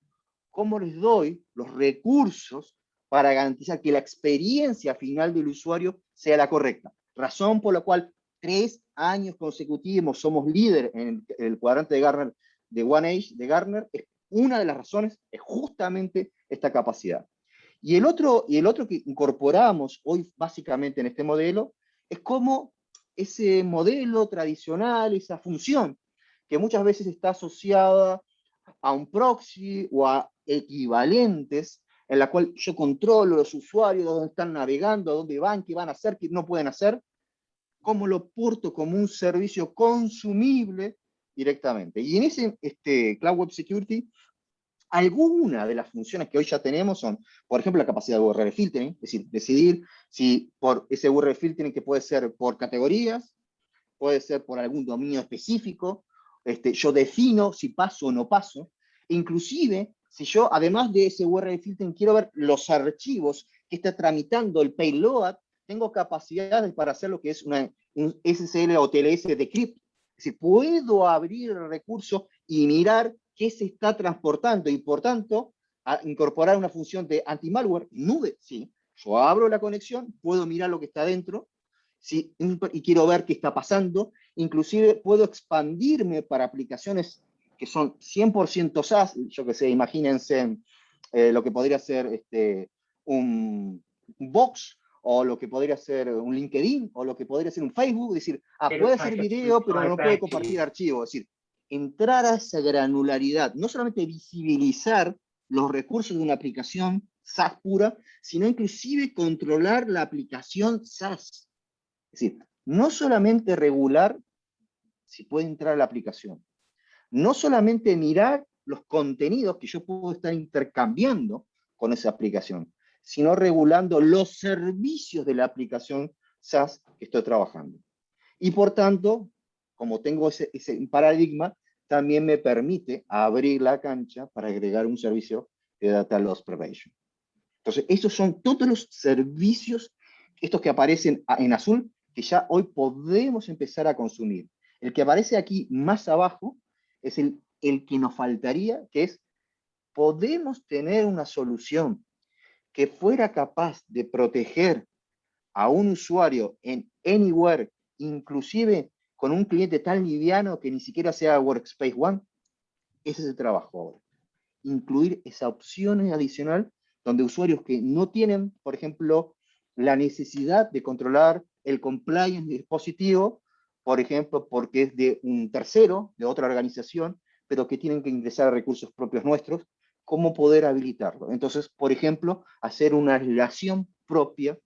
¿Cómo les doy los recursos para garantizar que la experiencia final del usuario sea la correcta? Razón por la cual 3 años consecutivos somos líder en el cuadrante de Gartner, de OneAge, de Gartner. Una de las razones es justamente esta capacidad. Y el otro que incorporamos hoy básicamente en este modelo es cómo ese modelo tradicional, esa función que muchas veces está asociada a un proxy o a equivalentes, en la cual yo controlo los usuarios, dónde están navegando, dónde van, qué van a hacer, qué no pueden hacer, cómo lo porto como un servicio consumible directamente. Y en ese Cloud Web Security, algunas de las funciones que hoy ya tenemos son, por ejemplo, la capacidad de URL filtering, es decir, decidir si por ese URL filtering que puede ser por categorías, puede ser por algún dominio específico, yo defino si paso o no paso, inclusive si yo, además de ese URL filtering, quiero ver los archivos que está tramitando el payload, tengo capacidades para hacer lo que es un SSL o TLS decrypt. Es decir, puedo abrir el recurso y mirar qué se está transportando y, por tanto, incorporar una función de anti-malware nube. Sí, yo abro la conexión, puedo mirar lo que está dentro, sí, y quiero ver qué está pasando. Inclusive puedo expandirme para aplicaciones que son 100% SaaS, yo que sé, imagínense lo que podría ser un Box, o lo que podría ser un LinkedIn, o lo que podría ser un Facebook, decir, puede hacer video, pero no puede compartir archivos. Es decir, entrar a esa granularidad, no solamente visibilizar los recursos de una aplicación SaaS pura, sino inclusive controlar la aplicación SaaS. Es decir, no solamente regular si puede entrar a la aplicación, no solamente mirar los contenidos que yo puedo estar intercambiando con esa aplicación, sino regulando los servicios de la aplicación SaaS que estoy trabajando. Y por tanto, como tengo ese paradigma, también me permite abrir la cancha para agregar un servicio de Data Loss Prevention. Entonces, estos son todos los servicios, estos que aparecen en azul, que ya hoy podemos empezar a consumir. El que aparece aquí más abajo es el que nos faltaría, que es, podemos tener una solución que fuera capaz de proteger a un usuario en anywhere, inclusive con un cliente tan liviano que ni siquiera sea Workspace ONE. Ese es el trabajo ahora. Incluir esa opción adicional donde usuarios que no tienen, por ejemplo, la necesidad de controlar el compliance del dispositivo, por ejemplo, porque es de un tercero, de otra organización, pero que tienen que ingresar a recursos propios nuestros, cómo poder habilitarlo. Entonces, por ejemplo, hacer una relación propia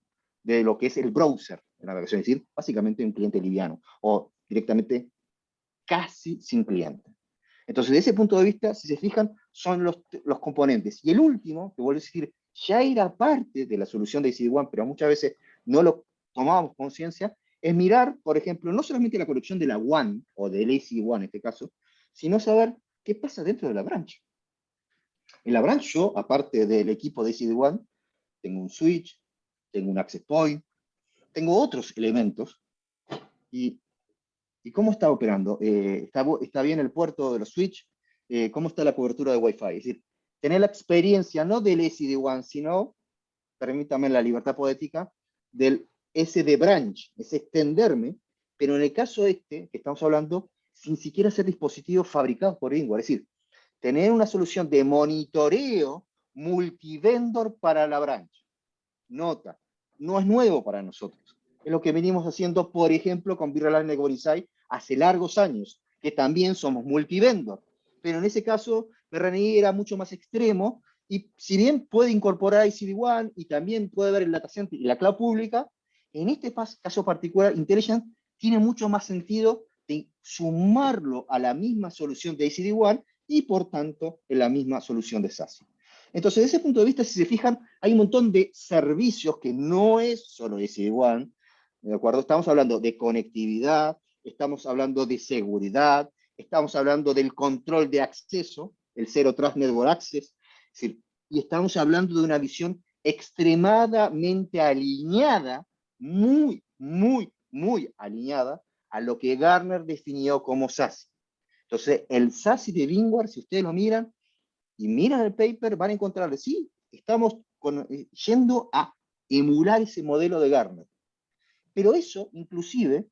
de lo que es el browser de navegación, es decir, básicamente un cliente liviano, o directamente casi sin cliente. Entonces, desde ese punto de vista, si se fijan, son los componentes. Y el último, que vuelvo a decir, ya era parte de la solución de CD-WAN, pero muchas veces no lo tomábamos conciencia, es mirar, por ejemplo, no solamente la colección de la WAN, o del AC-WAN en este caso, sino saber qué pasa dentro de la branch. En la branch yo, aparte del equipo de CD-WAN, tengo un switch, tengo un access point, tengo otros elementos, y cómo está operando. ¿Está bien el puerto de los switch? ¿Cómo está la cobertura de Wi-Fi? Es decir, tener la experiencia no del SD-WAN, sino, permítame la libertad poética, del SD branch, es extenderme, pero en el caso este, que estamos hablando, sin siquiera ser dispositivos fabricados por VMware, es decir, tener una solución de monitoreo multivendor para la branch. Nota, no es nuevo para nosotros. Es lo que venimos haciendo, por ejemplo, con VRLAN Network hace largos años, que también somos multivendor. Pero en ese caso, RNI era mucho más extremo, y si bien puede incorporar ICD-WAN y también puede ver el data center y la cloud pública, en este caso particular, Intelligent tiene mucho más sentido de sumarlo a la misma solución de ICD-WAN y, por tanto, en la misma solución de SASE. Entonces, desde ese punto de vista, si se fijan, hay un montón de servicios que no es solo SD-WAN, ¿de acuerdo? Estamos hablando de conectividad, estamos hablando de seguridad, estamos hablando del control de acceso, el Zero Trust Network Access, es decir, y estamos hablando de una visión extremadamente alineada, muy, muy, muy alineada a lo que Gartner definió como SASE. Entonces, el SASE de VMware, si ustedes lo miran, y miran el paper, van a encontrarle, sí, estamos yendo a emular ese modelo de Gartner. Pero eso, inclusive,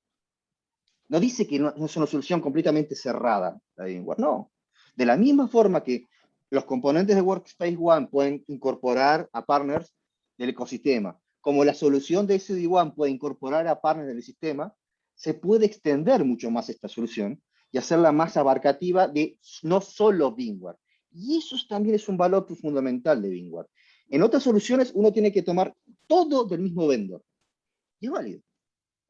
no dice que no es una solución completamente cerrada, la de VMware, no. De la misma forma que los componentes de Workspace ONE pueden incorporar a partners del ecosistema, como la solución de SD-WAN puede incorporar a partners del sistema, se puede extender mucho más esta solución y hacerla más abarcativa de no solo VMware. Y eso también es un valor fundamental de VMware. En otras soluciones uno tiene que tomar todo del mismo vendor. Y es válido.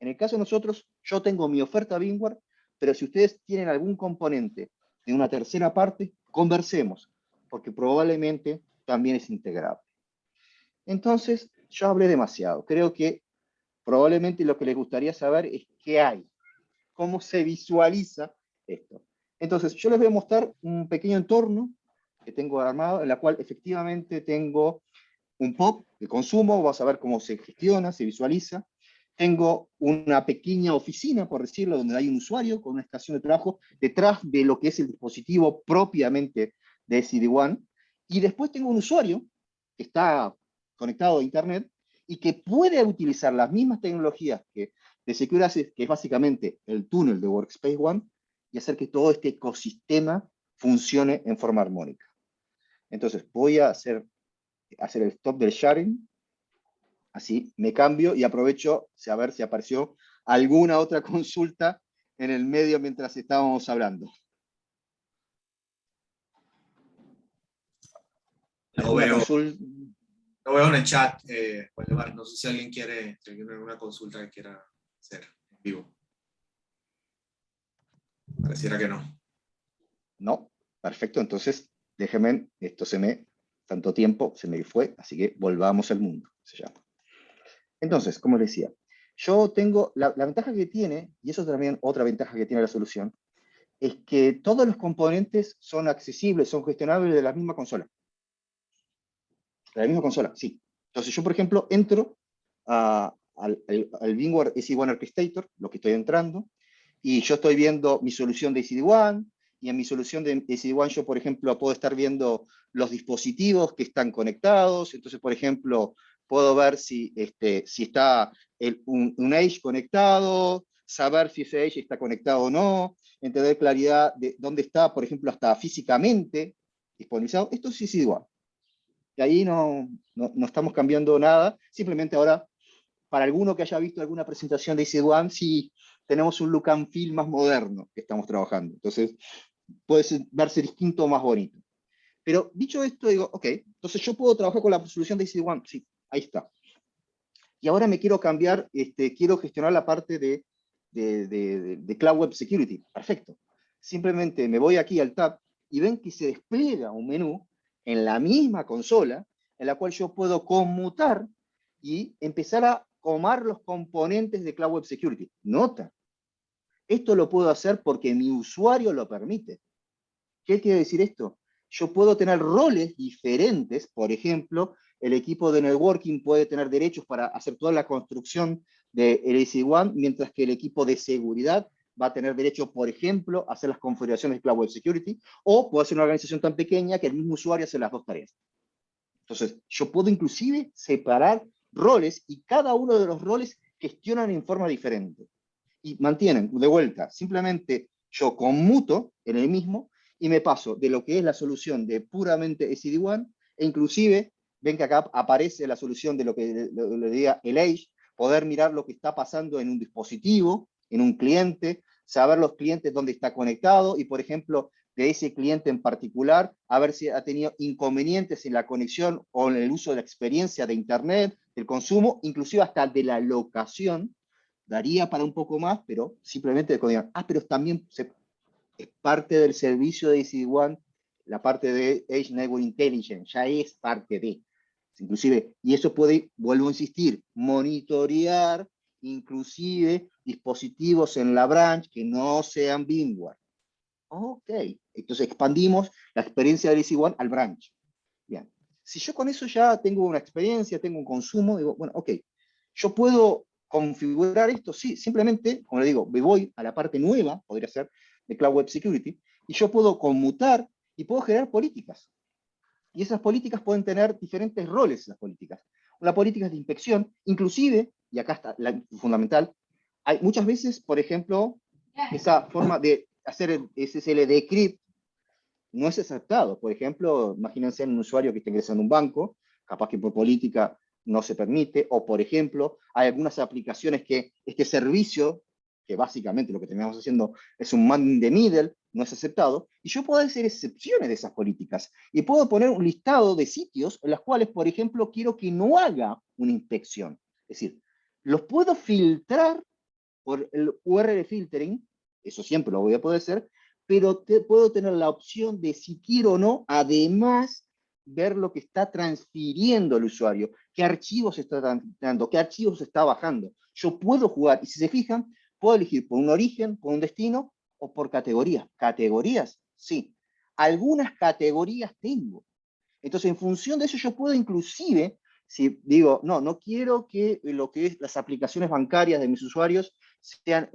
En el caso de nosotros, yo tengo mi oferta VMware, pero si ustedes tienen algún componente de una tercera parte, conversemos, porque probablemente también es integrable. Entonces, yo hablé demasiado. Creo que probablemente lo que les gustaría saber es qué hay, cómo se visualiza esto. Entonces, yo les voy a mostrar un pequeño entorno que tengo armado, en la cual efectivamente tengo un POP de consumo, vamos a ver cómo se gestiona, se visualiza. Tengo una pequeña oficina, por decirlo, donde hay un usuario con una estación de trabajo detrás de lo que es el dispositivo propiamente de SD-WAN. Y después tengo un usuario que está conectado a Internet y que puede utilizar las mismas tecnologías que de Secure Access, que es básicamente el túnel de Workspace ONE, y hacer que todo este ecosistema funcione en forma armónica. Entonces, voy a hacer el stop del sharing. Así me cambio y aprovecho a ver si apareció alguna otra consulta en el medio mientras estábamos hablando. No veo en el chat, Waldemar. No sé si alguien quiere alguna consulta que quiera hacer en vivo. Pareciera que no. No, perfecto, entonces déjeme, tanto tiempo se me fue, así que volvamos al mundo, se llama. Entonces, como les decía, yo tengo, la ventaja que tiene, y eso es también otra ventaja que tiene la solución, es que todos los componentes son accesibles, son gestionables de la misma consola. De la misma consola, sí. Entonces yo, por ejemplo, entro al VMware SD-WAN Orchestrator, lo que estoy entrando, y yo estoy viendo mi solución de SD-WAN, y en mi solución de SD-WAN yo, por ejemplo, puedo estar viendo los dispositivos que están conectados. Entonces, por ejemplo, puedo ver si está un Edge conectado, saber si ese Edge está conectado o no, entender claridad de dónde está, por ejemplo, hasta físicamente disponibilizado. Esto es SD-WAN. Y ahí no estamos cambiando nada, simplemente ahora, para alguno que haya visto alguna presentación de SD-WAN, sí tenemos un look and feel más moderno que estamos trabajando. Entonces, puede verse distinto o más bonito. Pero dicho esto, digo, ok, entonces yo puedo trabajar con la solución de SD-WAN, sí, ahí está. Y ahora me quiero cambiar, quiero gestionar la parte de Cloud Web Security. Perfecto. Simplemente me voy aquí al tab y ven que se despliega un menú en la misma consola en la cual yo puedo conmutar y empezar a tomar los componentes de Cloud Web Security. Nota, esto lo puedo hacer porque mi usuario lo permite. ¿Qué quiere decir esto? Yo puedo tener roles diferentes, por ejemplo, el equipo de networking puede tener derechos para hacer toda la construcción de SD-WAN, mientras que el equipo de seguridad va a tener derecho, por ejemplo, a hacer las configuraciones de Cloud Web Security, o puede ser una organización tan pequeña que el mismo usuario hace las dos tareas. Entonces, yo puedo inclusive separar roles y cada uno de los roles gestionan en forma diferente. Y mantienen, de vuelta, simplemente yo conmuto en el mismo y me paso de lo que es la solución de puramente SD-WAN, e inclusive, ven que acá aparece la solución de lo que le diga el Edge, poder mirar lo que está pasando en un dispositivo, en un cliente, saber los clientes dónde está conectado y, por ejemplo, de ese cliente en particular, a ver si ha tenido inconvenientes en la conexión o en el uso de la experiencia de Internet, del consumo, inclusive hasta de la locación. Daría para un poco más, pero simplemente digan, pero también es parte del servicio de SD-WAN, la parte de Edge Network Intelligence, ya es parte de, inclusive, y eso puede, vuelvo a insistir, monitorear inclusive dispositivos en la branch que no sean VMware. Ok, entonces expandimos la experiencia del SD-WAN al branch. Bien, si yo con eso ya tengo una experiencia, tengo un consumo, digo, bueno, ok, yo puedo configurar esto, sí, simplemente, como le digo, me voy a la parte nueva, podría ser, de Cloud Web Security, y yo puedo conmutar y puedo generar políticas. Y esas políticas pueden tener diferentes roles, esas políticas. Una política de inspección, inclusive, y acá está la fundamental, hay muchas veces, por ejemplo, esa forma de hacer el SSL decrypt no es aceptado. Por ejemplo, imagínense un usuario que está ingresando a un banco, capaz que por política no se permite, o por ejemplo, hay algunas aplicaciones que este servicio, que básicamente lo que terminamos haciendo es un man in the middle, no es aceptado, y yo puedo hacer excepciones de esas políticas, y puedo poner un listado de sitios en los cuales, por ejemplo, quiero que no haga una inspección. Es decir, los puedo filtrar por el URL filtering, eso siempre lo voy a poder hacer, pero puedo tener la opción de si quiero o no, además, ver lo que está transfiriendo el usuario, qué archivos está transfiriendo, qué archivos está bajando. Yo puedo jugar, y si se fijan, puedo elegir por un origen, por un destino, o por categorías. ¿Categorías? Sí. Algunas categorías tengo. Entonces, en función de eso, yo puedo inclusive, si digo, no quiero que lo que es las aplicaciones bancarias de mis usuarios sean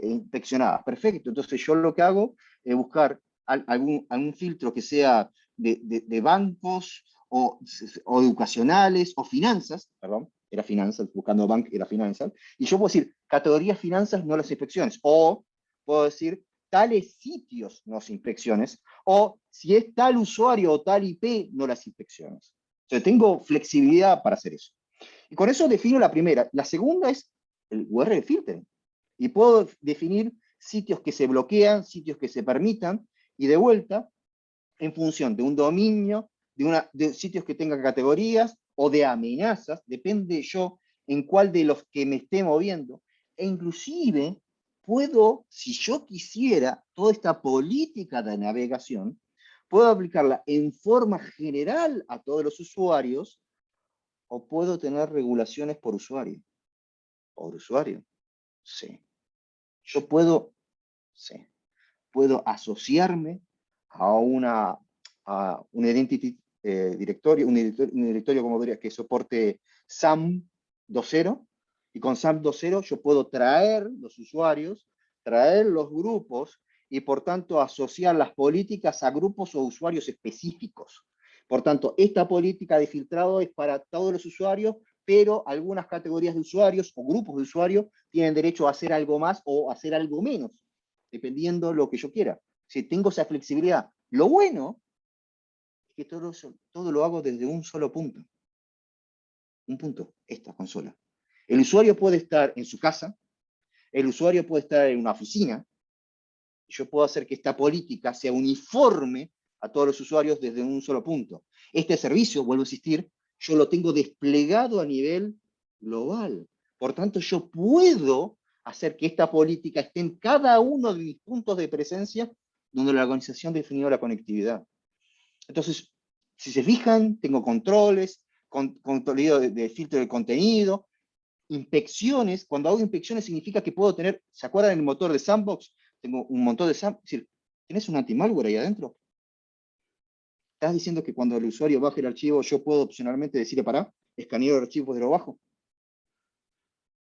inspeccionadas. Perfecto, entonces yo lo que hago es buscar algún filtro que sea de bancos o educacionales o finanzas, perdón, era finanzas, buscando bank era finanzas, y yo puedo decir, categorías finanzas, no las inspecciones, o puedo decir, tales sitios, no las inspecciones, o si es tal usuario o tal IP, no las inspecciones. Entonces tengo flexibilidad para hacer eso. Y con eso defino la primera. La segunda es el URL filtering. Y puedo definir sitios que se bloquean, sitios que se permitan, y de vuelta, en función de un dominio, de sitios que tengan categorías o de amenazas, depende yo en cuál de los que me esté moviendo. E inclusive puedo, si yo quisiera, toda esta política de navegación, puedo aplicarla en forma general a todos los usuarios, o puedo tener regulaciones por usuario. ¿Por usuario? Sí. Yo puedo, sí, puedo asociarme a un identity directorio, un directorio como diría, que soporte SAM 2.0, y con SAM 2.0 yo puedo traer los usuarios, traer los grupos, y por tanto asociar las políticas a grupos o usuarios específicos. Por tanto, esta política de filtrado es para todos los usuarios, pero algunas categorías de usuarios o grupos de usuarios tienen derecho a hacer algo más o a hacer algo menos, dependiendo de lo que yo quiera. Si tengo esa flexibilidad. Lo bueno es que todo lo hago desde un solo punto. Un punto, esta consola. El usuario puede estar en su casa, el usuario puede estar en una oficina, y yo puedo hacer que esta política sea uniforme a todos los usuarios desde un solo punto. Este servicio, vuelvo a insistir, yo lo tengo desplegado a nivel global. Por tanto, yo puedo hacer que esta política esté en cada uno de mis puntos de presencia donde la organización definió la conectividad. Entonces, si se fijan, tengo controles, control de filtro de contenido, inspecciones. Cuando hago inspecciones significa que puedo tener, ¿se acuerdan del motor de Sandbox? Tengo un montón de Sandbox. Es decir, ¿tenés un anti-malware ahí adentro? ¿Estás diciendo que cuando el usuario baje el archivo yo puedo opcionalmente decirle para escanear el archivo desde lo bajo?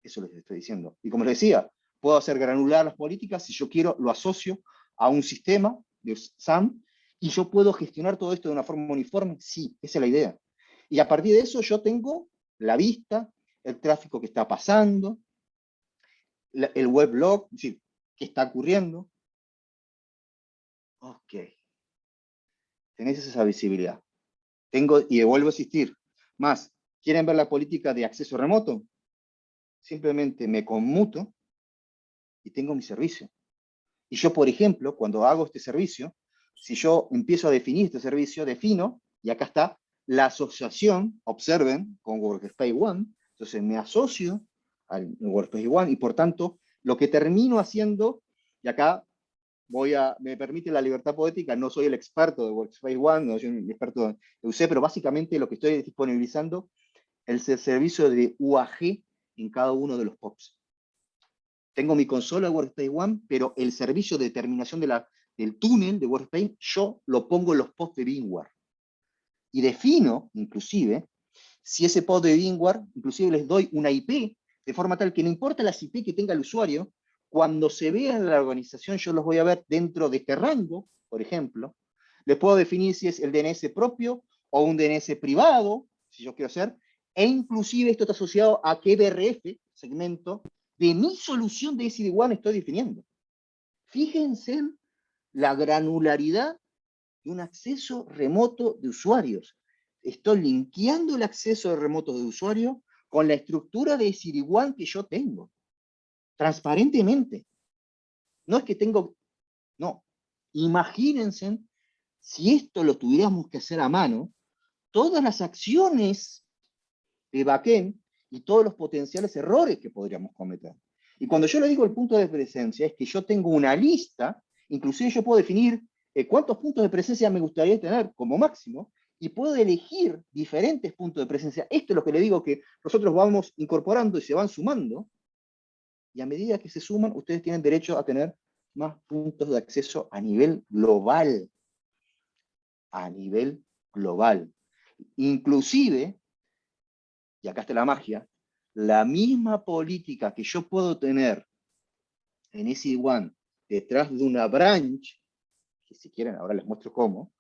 Eso les estoy diciendo. Y como les decía, puedo hacer granular las políticas. Si yo quiero, lo asocio a un sistema de SAM y yo puedo gestionar todo esto de una forma uniforme. Sí, esa es la idea. Y a partir de eso yo tengo la vista, el tráfico que está pasando, el weblog, es decir, qué está ocurriendo. Ok. Tenés esa visibilidad. Y vuelvo a insistir. Más, ¿quieren ver la política de acceso remoto? Simplemente me conmuto y tengo mi servicio. Y yo, por ejemplo, cuando hago este servicio, si yo empiezo a definir este servicio, defino, y acá está, la asociación, observen, con Workspace ONE, entonces me asocio al Workspace ONE, y por tanto, lo que termino haciendo, y acá me permite la libertad poética, no soy el experto de Workspace ONE, no soy el experto de UC, pero básicamente lo que estoy disponibilizando es el servicio de UAG en cada uno de los POPs. Tengo mi consola de Workspace ONE, pero el servicio de determinación del túnel de Workspace, yo lo pongo en los pods de VMware. Y defino, inclusive, si ese pod de VMware, inclusive les doy una IP, de forma tal que no importa las IP que tenga el usuario, cuando se vea en la organización, yo los voy a ver dentro de este rango, por ejemplo. Les puedo definir si es el DNS propio o un DNS privado, si yo quiero hacer, e inclusive esto está asociado a qué BRF, segmento, de mi solución de SD-WAN estoy definiendo. Fíjense en la granularidad de un acceso remoto de usuarios. Estoy linkeando el acceso remoto de usuario con la estructura de SD-WAN que yo tengo. Transparentemente. No es que tengo... No. Imagínense si esto lo tuviéramos que hacer a mano, todas las acciones de backend y todos los potenciales errores que podríamos cometer. Y cuando yo le digo el punto de presencia, es que yo tengo una lista, inclusive yo puedo definir cuántos puntos de presencia me gustaría tener como máximo, y puedo elegir diferentes puntos de presencia. Esto es lo que le digo que nosotros vamos incorporando y se van sumando, y a medida que se suman, ustedes tienen derecho a tener más puntos de acceso a nivel global. A nivel global. Inclusive, y acá está la magia, la misma política que yo puedo tener en SD-WAN detrás de una branch, que si quieren ahora les muestro cómo,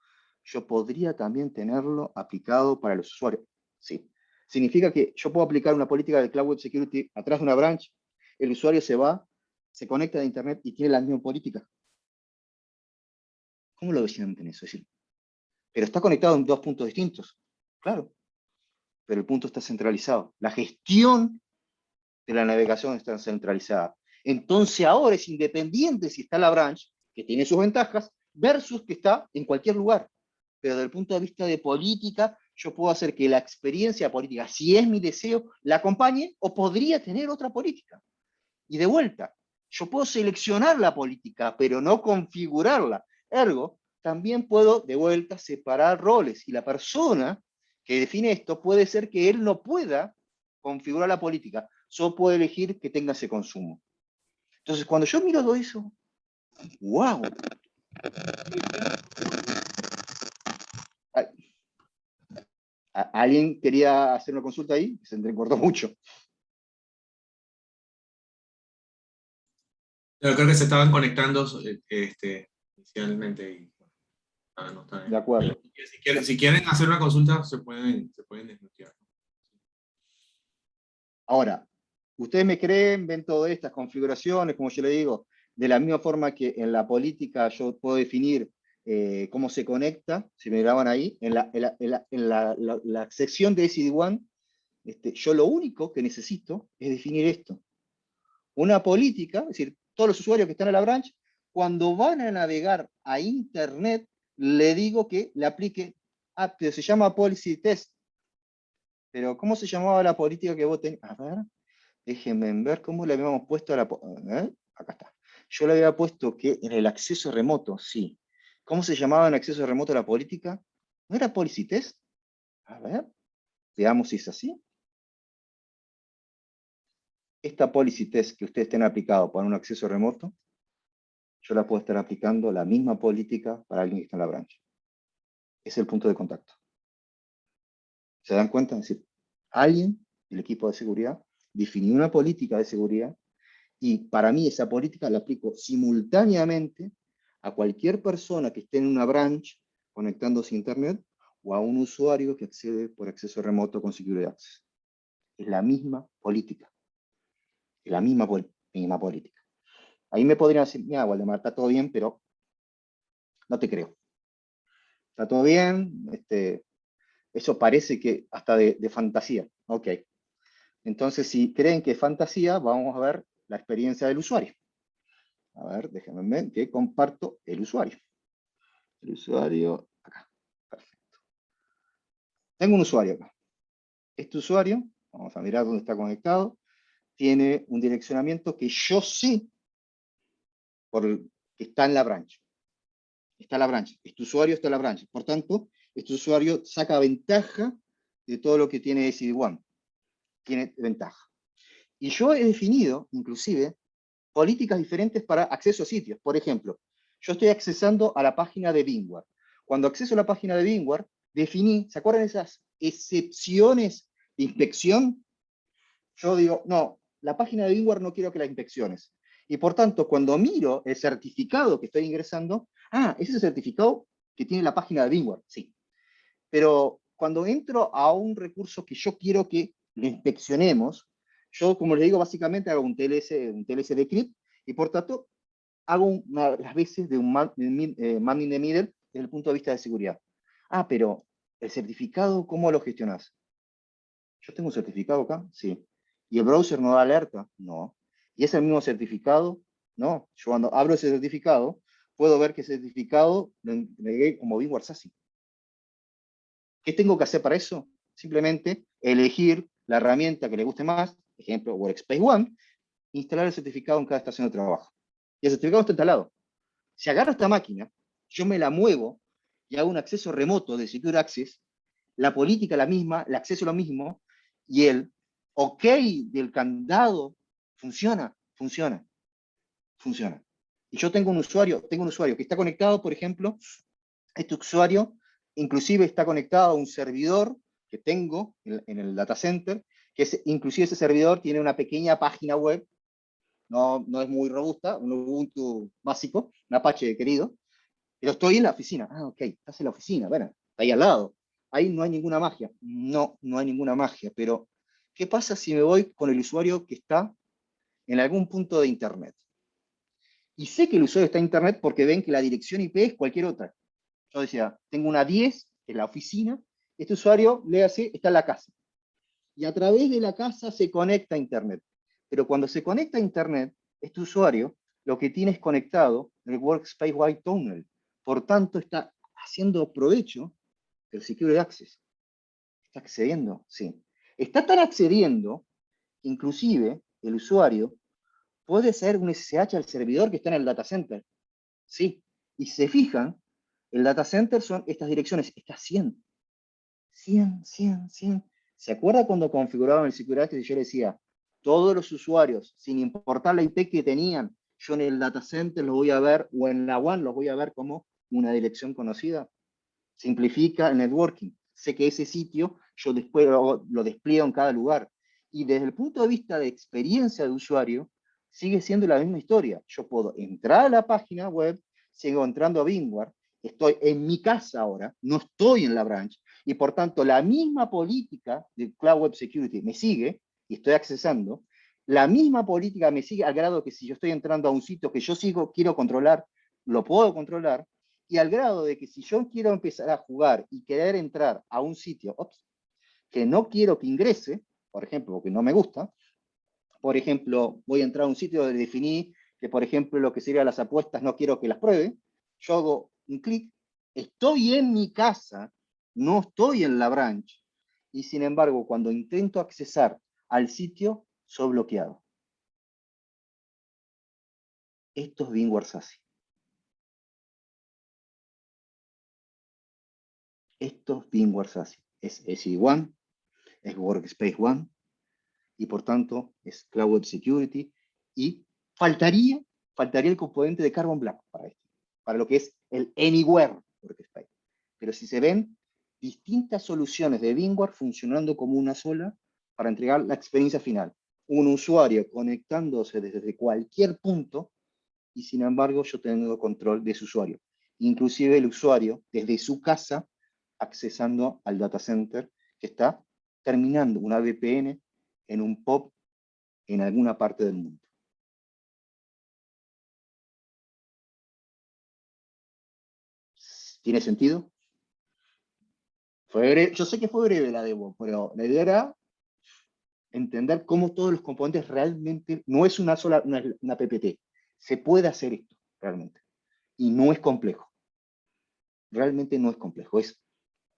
yo podría también tenerlo aplicado para los usuarios. Sí. Significa que yo puedo aplicar una política de Cloud Web Security atrás de una branch, el usuario se va, se conecta a Internet y tiene la misma política. ¿Cómo lo sienten eso? Es decir, pero está conectado en dos puntos distintos. Claro. Pero el punto está centralizado. La gestión de la navegación está centralizada. Entonces ahora es independiente si está la branch, que tiene sus ventajas, versus que está en cualquier lugar. Pero desde el punto de vista de política, yo puedo hacer que la experiencia política, si es mi deseo, la acompañe o podría tener otra política. Y de vuelta, Yo puedo seleccionar la política, pero no configurarla. Ergo, también puedo de vuelta separar roles, y la persona que define esto puede ser que él no pueda configurar la política, solo puede elegir que tenga ese consumo. Entonces, cuando yo miro todo eso, ¡wow! ¿Alguien quería hacer una consulta ahí? Se entrecortó mucho. Yo creo que se estaban conectando inicialmente y no están De acuerdo. Si quieren hacer una consulta, se pueden desbloquear. Ahora, ustedes me creen, ven todas estas configuraciones, como yo le digo, de la misma forma que en la política yo puedo definir cómo se conecta, si me graban ahí, en la sección de SD-WAN, yo lo único que necesito es definir esto. Una política, es decir, todos los usuarios que están en la branch, cuando van a navegar a Internet, le digo que le aplique, pero se llama Policy Test. Pero, ¿cómo se llamaba la política que vos tenés? A ver, déjenme ver cómo le habíamos puesto a la... acá está. Yo le había puesto que en el acceso remoto, sí. ¿Cómo se llamaba en acceso remoto la política? ¿No era Policy Test? A ver, veamos si es así. Esta Policy Test que ustedes tienen aplicado para un acceso remoto, yo la puedo estar aplicando la misma política para alguien que está en la branch. Es el punto de contacto. ¿Se dan cuenta? Es decir, alguien del equipo de seguridad definió una política de seguridad y para mí esa política la aplico simultáneamente a cualquier persona que esté en una branch conectándose a Internet o a un usuario que accede por acceso remoto con Security Access. Es la misma política. Es la misma política. Ahí me podrían decir, mira, Waldemar, está todo bien, pero no te creo. Está todo bien, eso parece que hasta de fantasía. Ok. Entonces, si creen que es fantasía, vamos a ver la experiencia del usuario. A ver, déjenme ver que comparto el usuario. El usuario acá. Perfecto. Tengo un usuario acá. Este usuario, vamos a mirar dónde está conectado, tiene un direccionamiento que yo sé que está en la branch. Está en la branch. Este usuario está en la branch. Por tanto, este usuario saca ventaja de todo lo que tiene SD-WAN. Tiene ventaja. Y yo he definido, inclusive, políticas diferentes para acceso a sitios. Por ejemplo, yo estoy accesando a la página de VMware. Cuando acceso a la página de VMware, definí, ¿se acuerdan de esas excepciones de inspección? Yo digo, no, la página de VMware no quiero que la inspecciones. Y por tanto, cuando miro el certificado que estoy ingresando, ese es el certificado que tiene la página de VMware, sí. Pero cuando entro a un recurso que yo quiero que lo inspeccionemos, yo, como les digo, básicamente hago un TLS decrypt y por tanto hago las veces de un man in the middle desde el punto de vista de seguridad. Pero el certificado, ¿cómo lo gestionás? Yo tengo un certificado acá, sí. ¿Y el browser no da alerta? No. ¿Y es el mismo certificado? No. Yo cuando abro ese certificado, puedo ver que ese certificado lo entregué como VMware SASE. ¿Qué tengo que hacer para eso? Simplemente elegir la herramienta que le guste más, ejemplo, Workspace ONE, instalar el certificado en cada estación de trabajo. Y el certificado está instalado. Si agarro esta máquina, yo me la muevo y hago un acceso remoto de Secure Access, la política la misma, el acceso lo mismo, y el OK del candado funciona. Y yo tengo un usuario que está conectado, por ejemplo, este usuario inclusive está conectado a un servidor que tengo en el data center, inclusive ese servidor tiene una pequeña página web, no es muy robusta, un Ubuntu básico, un Apache querido, pero estoy en la oficina. Ok, estás en la oficina, bueno, está ahí al lado. Ahí no hay ninguna magia. No hay ninguna magia, pero ¿qué pasa si me voy con el usuario que está en algún punto de Internet? Y sé que el usuario está en Internet porque ven que la dirección IP es cualquier otra. Yo decía, tengo una 10 en la oficina, este usuario, léase, está en la casa. Y a través de la casa se conecta a Internet. Pero cuando se conecta a Internet, este usuario lo que tiene es conectado el Workspace White Tunnel. Por tanto, está haciendo provecho del Security Access. ¿Está accediendo? Sí. Está tan accediendo, inclusive, el usuario puede ser un SSH al servidor que está en el data center. Sí. Y si se fijan, el data center son estas direcciones, está 100. 100, 100, 100. ¿Se acuerda cuando configuraban el Secure Access y yo le decía, todos los usuarios, sin importar la IP que tenían, yo en el data center los voy a ver, o en la WAN los voy a ver como una dirección conocida? Simplifica el networking. Sé que ese sitio yo después lo despliego en cada lugar. Y desde el punto de vista de experiencia de usuario, sigue siendo la misma historia. Yo puedo entrar a la página web, sigo entrando a VMware, estoy en mi casa ahora, no estoy en la branch, y por tanto la misma política de Cloud Web Security me sigue, y estoy accesando, la misma política me sigue al grado que si yo estoy entrando a un sitio que yo quiero controlar, lo puedo controlar, y al grado de que si yo quiero empezar a jugar y querer entrar a un sitio que no quiero que ingrese, por ejemplo, porque no me gusta, por ejemplo, voy a entrar a un sitio donde definí que, por ejemplo, lo que serían las apuestas no quiero que las pruebe, yo hago un clic, estoy en mi casa, no estoy en la branch, y sin embargo, cuando intento accesar al sitio, soy bloqueado. Esto es VMware SASE. Esto es VMware SASE. Es SD-WAN, es Workspace ONE, y por tanto es Cloud Web Security, y faltaría el componente de Carbon Black para esto, para lo que es el Anywhere Workspace. Pero si se ven, distintas soluciones de VMware funcionando como una sola para entregar la experiencia final. Un usuario conectándose desde cualquier punto y sin embargo yo tengo control de su usuario. Inclusive el usuario desde su casa accesando al data center que está terminando una VPN en un POP en alguna parte del mundo. ¿Tiene sentido? Fue breve. Yo sé que fue breve la demo, pero la idea era entender cómo todos los componentes realmente, no es una sola, una PPT. Se puede hacer esto, realmente. Y no es complejo. Realmente no es complejo. Es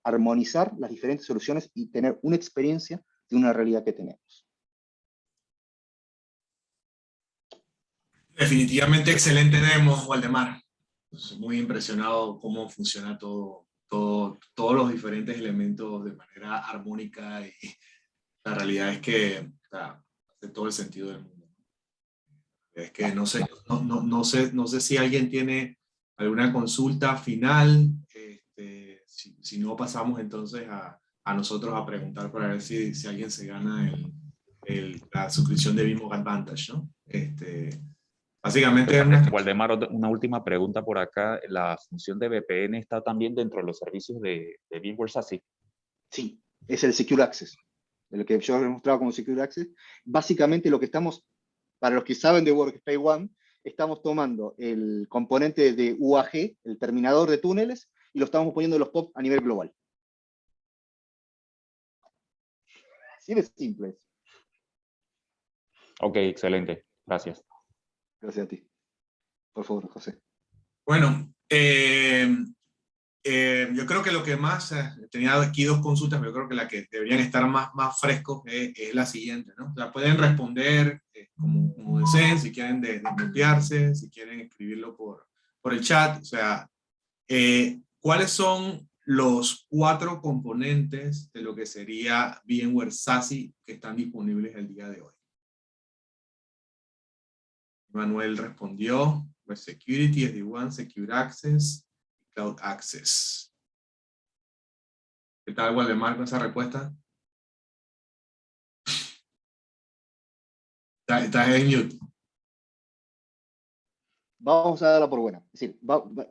armonizar las diferentes soluciones y tener una experiencia de una realidad que tenemos. Definitivamente excelente demo, Waldemar. Estoy muy impresionado cómo funciona todos los diferentes elementos de manera armónica, y la realidad es que hace todo el sentido del mundo. Es que no sé si alguien tiene alguna consulta final. Si no, pasamos entonces a nosotros a preguntar para ver si alguien se gana la suscripción de VMware Advantage, ¿no? Básicamente es Waldemar, una última pregunta por acá. ¿La función de VPN está también dentro de los servicios de VMware SASE? Sí, es el Secure Access. De lo que yo he mostrado como Secure Access. Básicamente lo que estamos, para los que saben de Workspace ONE, estamos tomando el componente de UAG, el terminador de túneles, y lo estamos poniendo en los POP a nivel global. Así de simple. Ok, excelente. Gracias. Gracias a ti. Por favor, José. Bueno, yo creo que lo que más, tenía aquí dos consultas, pero yo creo que la que deberían estar más frescos es la siguiente, ¿no? La pueden responder como deseen, si quieren desmutearse, si quieren escribirlo por el chat. O sea, ¿cuáles son los 4 componentes de lo que sería VMware SASE que están disponibles el día de hoy? Manuel respondió: Web Security, SD-WAN, Secure Access, Cloud Access. ¿Qué tal, Waldemar, con esa respuesta? Estás en mute. Vamos a darla por buena. Es decir,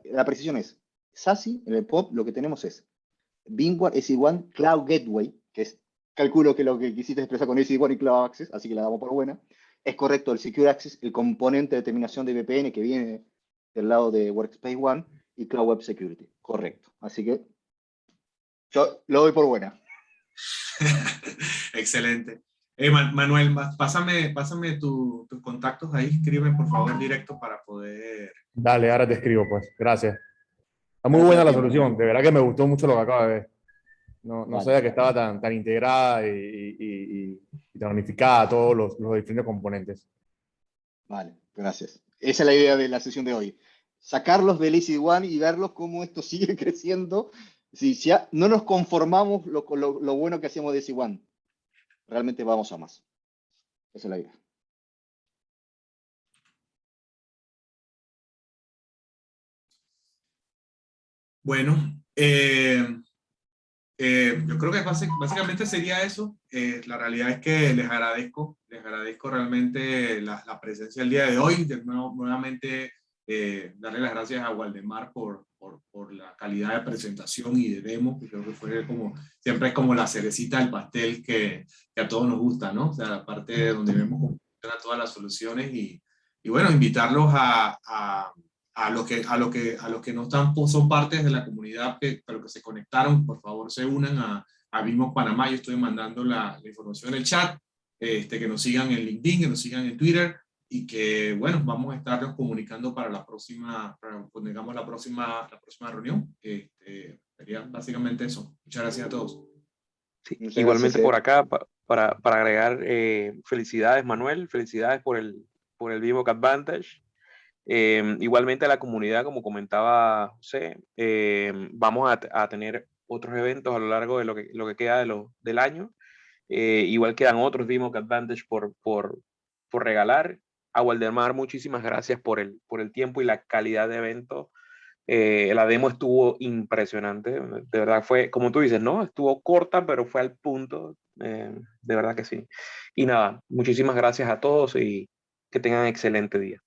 la precisión es, SASE, en el POP, lo que tenemos es VMware SD-WAN Cloud Gateway, que es, calculo que lo que quisiste expresar con SD-WAN y Cloud Access, así que la damos por buena. Es correcto el Secure Access, el componente de determinación de VPN que viene del lado de Workspace ONE, y Cloud Web Security. Correcto. Así que yo lo doy por buena. Excelente. Manuel, pásame tus contactos ahí, escríbeme por favor directo para poder... Dale, ahora te escribo, pues. Gracias. Está muy buena la solución. De verdad que me gustó mucho lo que acabo de ver. No sabía que estaba tan integrada y tan unificada todos los diferentes componentes. Vale, gracias. Esa es la idea de la sesión de hoy. Sacarlos del Easy One y verlos cómo esto sigue creciendo. Si ya no nos conformamos con lo bueno que hacemos de Easy One, realmente vamos a más. Esa es la idea. Bueno, yo creo que básicamente sería eso. La realidad es que les agradezco realmente la presencia el día de hoy. Nuevamente, darle las gracias a Waldemar por la calidad de presentación y de demo, que creo que fue siempre es como la cerecita del pastel que a todos nos gusta, ¿no? O sea, la parte donde vemos cómo funcionan todas las soluciones y bueno, invitarlos a los que no están, son partes de la comunidad, pero que se conectaron, por favor se unan a Vimos Panamá. Yo estoy mandando la información en el chat, que nos sigan en LinkedIn, que nos sigan en Twitter, y que, bueno, vamos a estarnos comunicando para la próxima, cuando tengamos la próxima reunión. Sería básicamente eso. Muchas gracias a todos. Sí, Muchas igualmente gracias, por acá, para agregar, felicidades Manuel, felicidades por el VivoC Advantage. Igualmente a la comunidad, como comentaba José, vamos a tener otros eventos a lo largo de lo que queda del año. Igual quedan otros VivoC Advantage por regalar. A Waldemar, muchísimas gracias por el tiempo y la calidad de evento. La demo estuvo impresionante, de verdad fue, como tú dices, ¿no? Estuvo corta, pero fue al punto, de verdad que sí. Y nada, muchísimas gracias a todos y que tengan excelente día.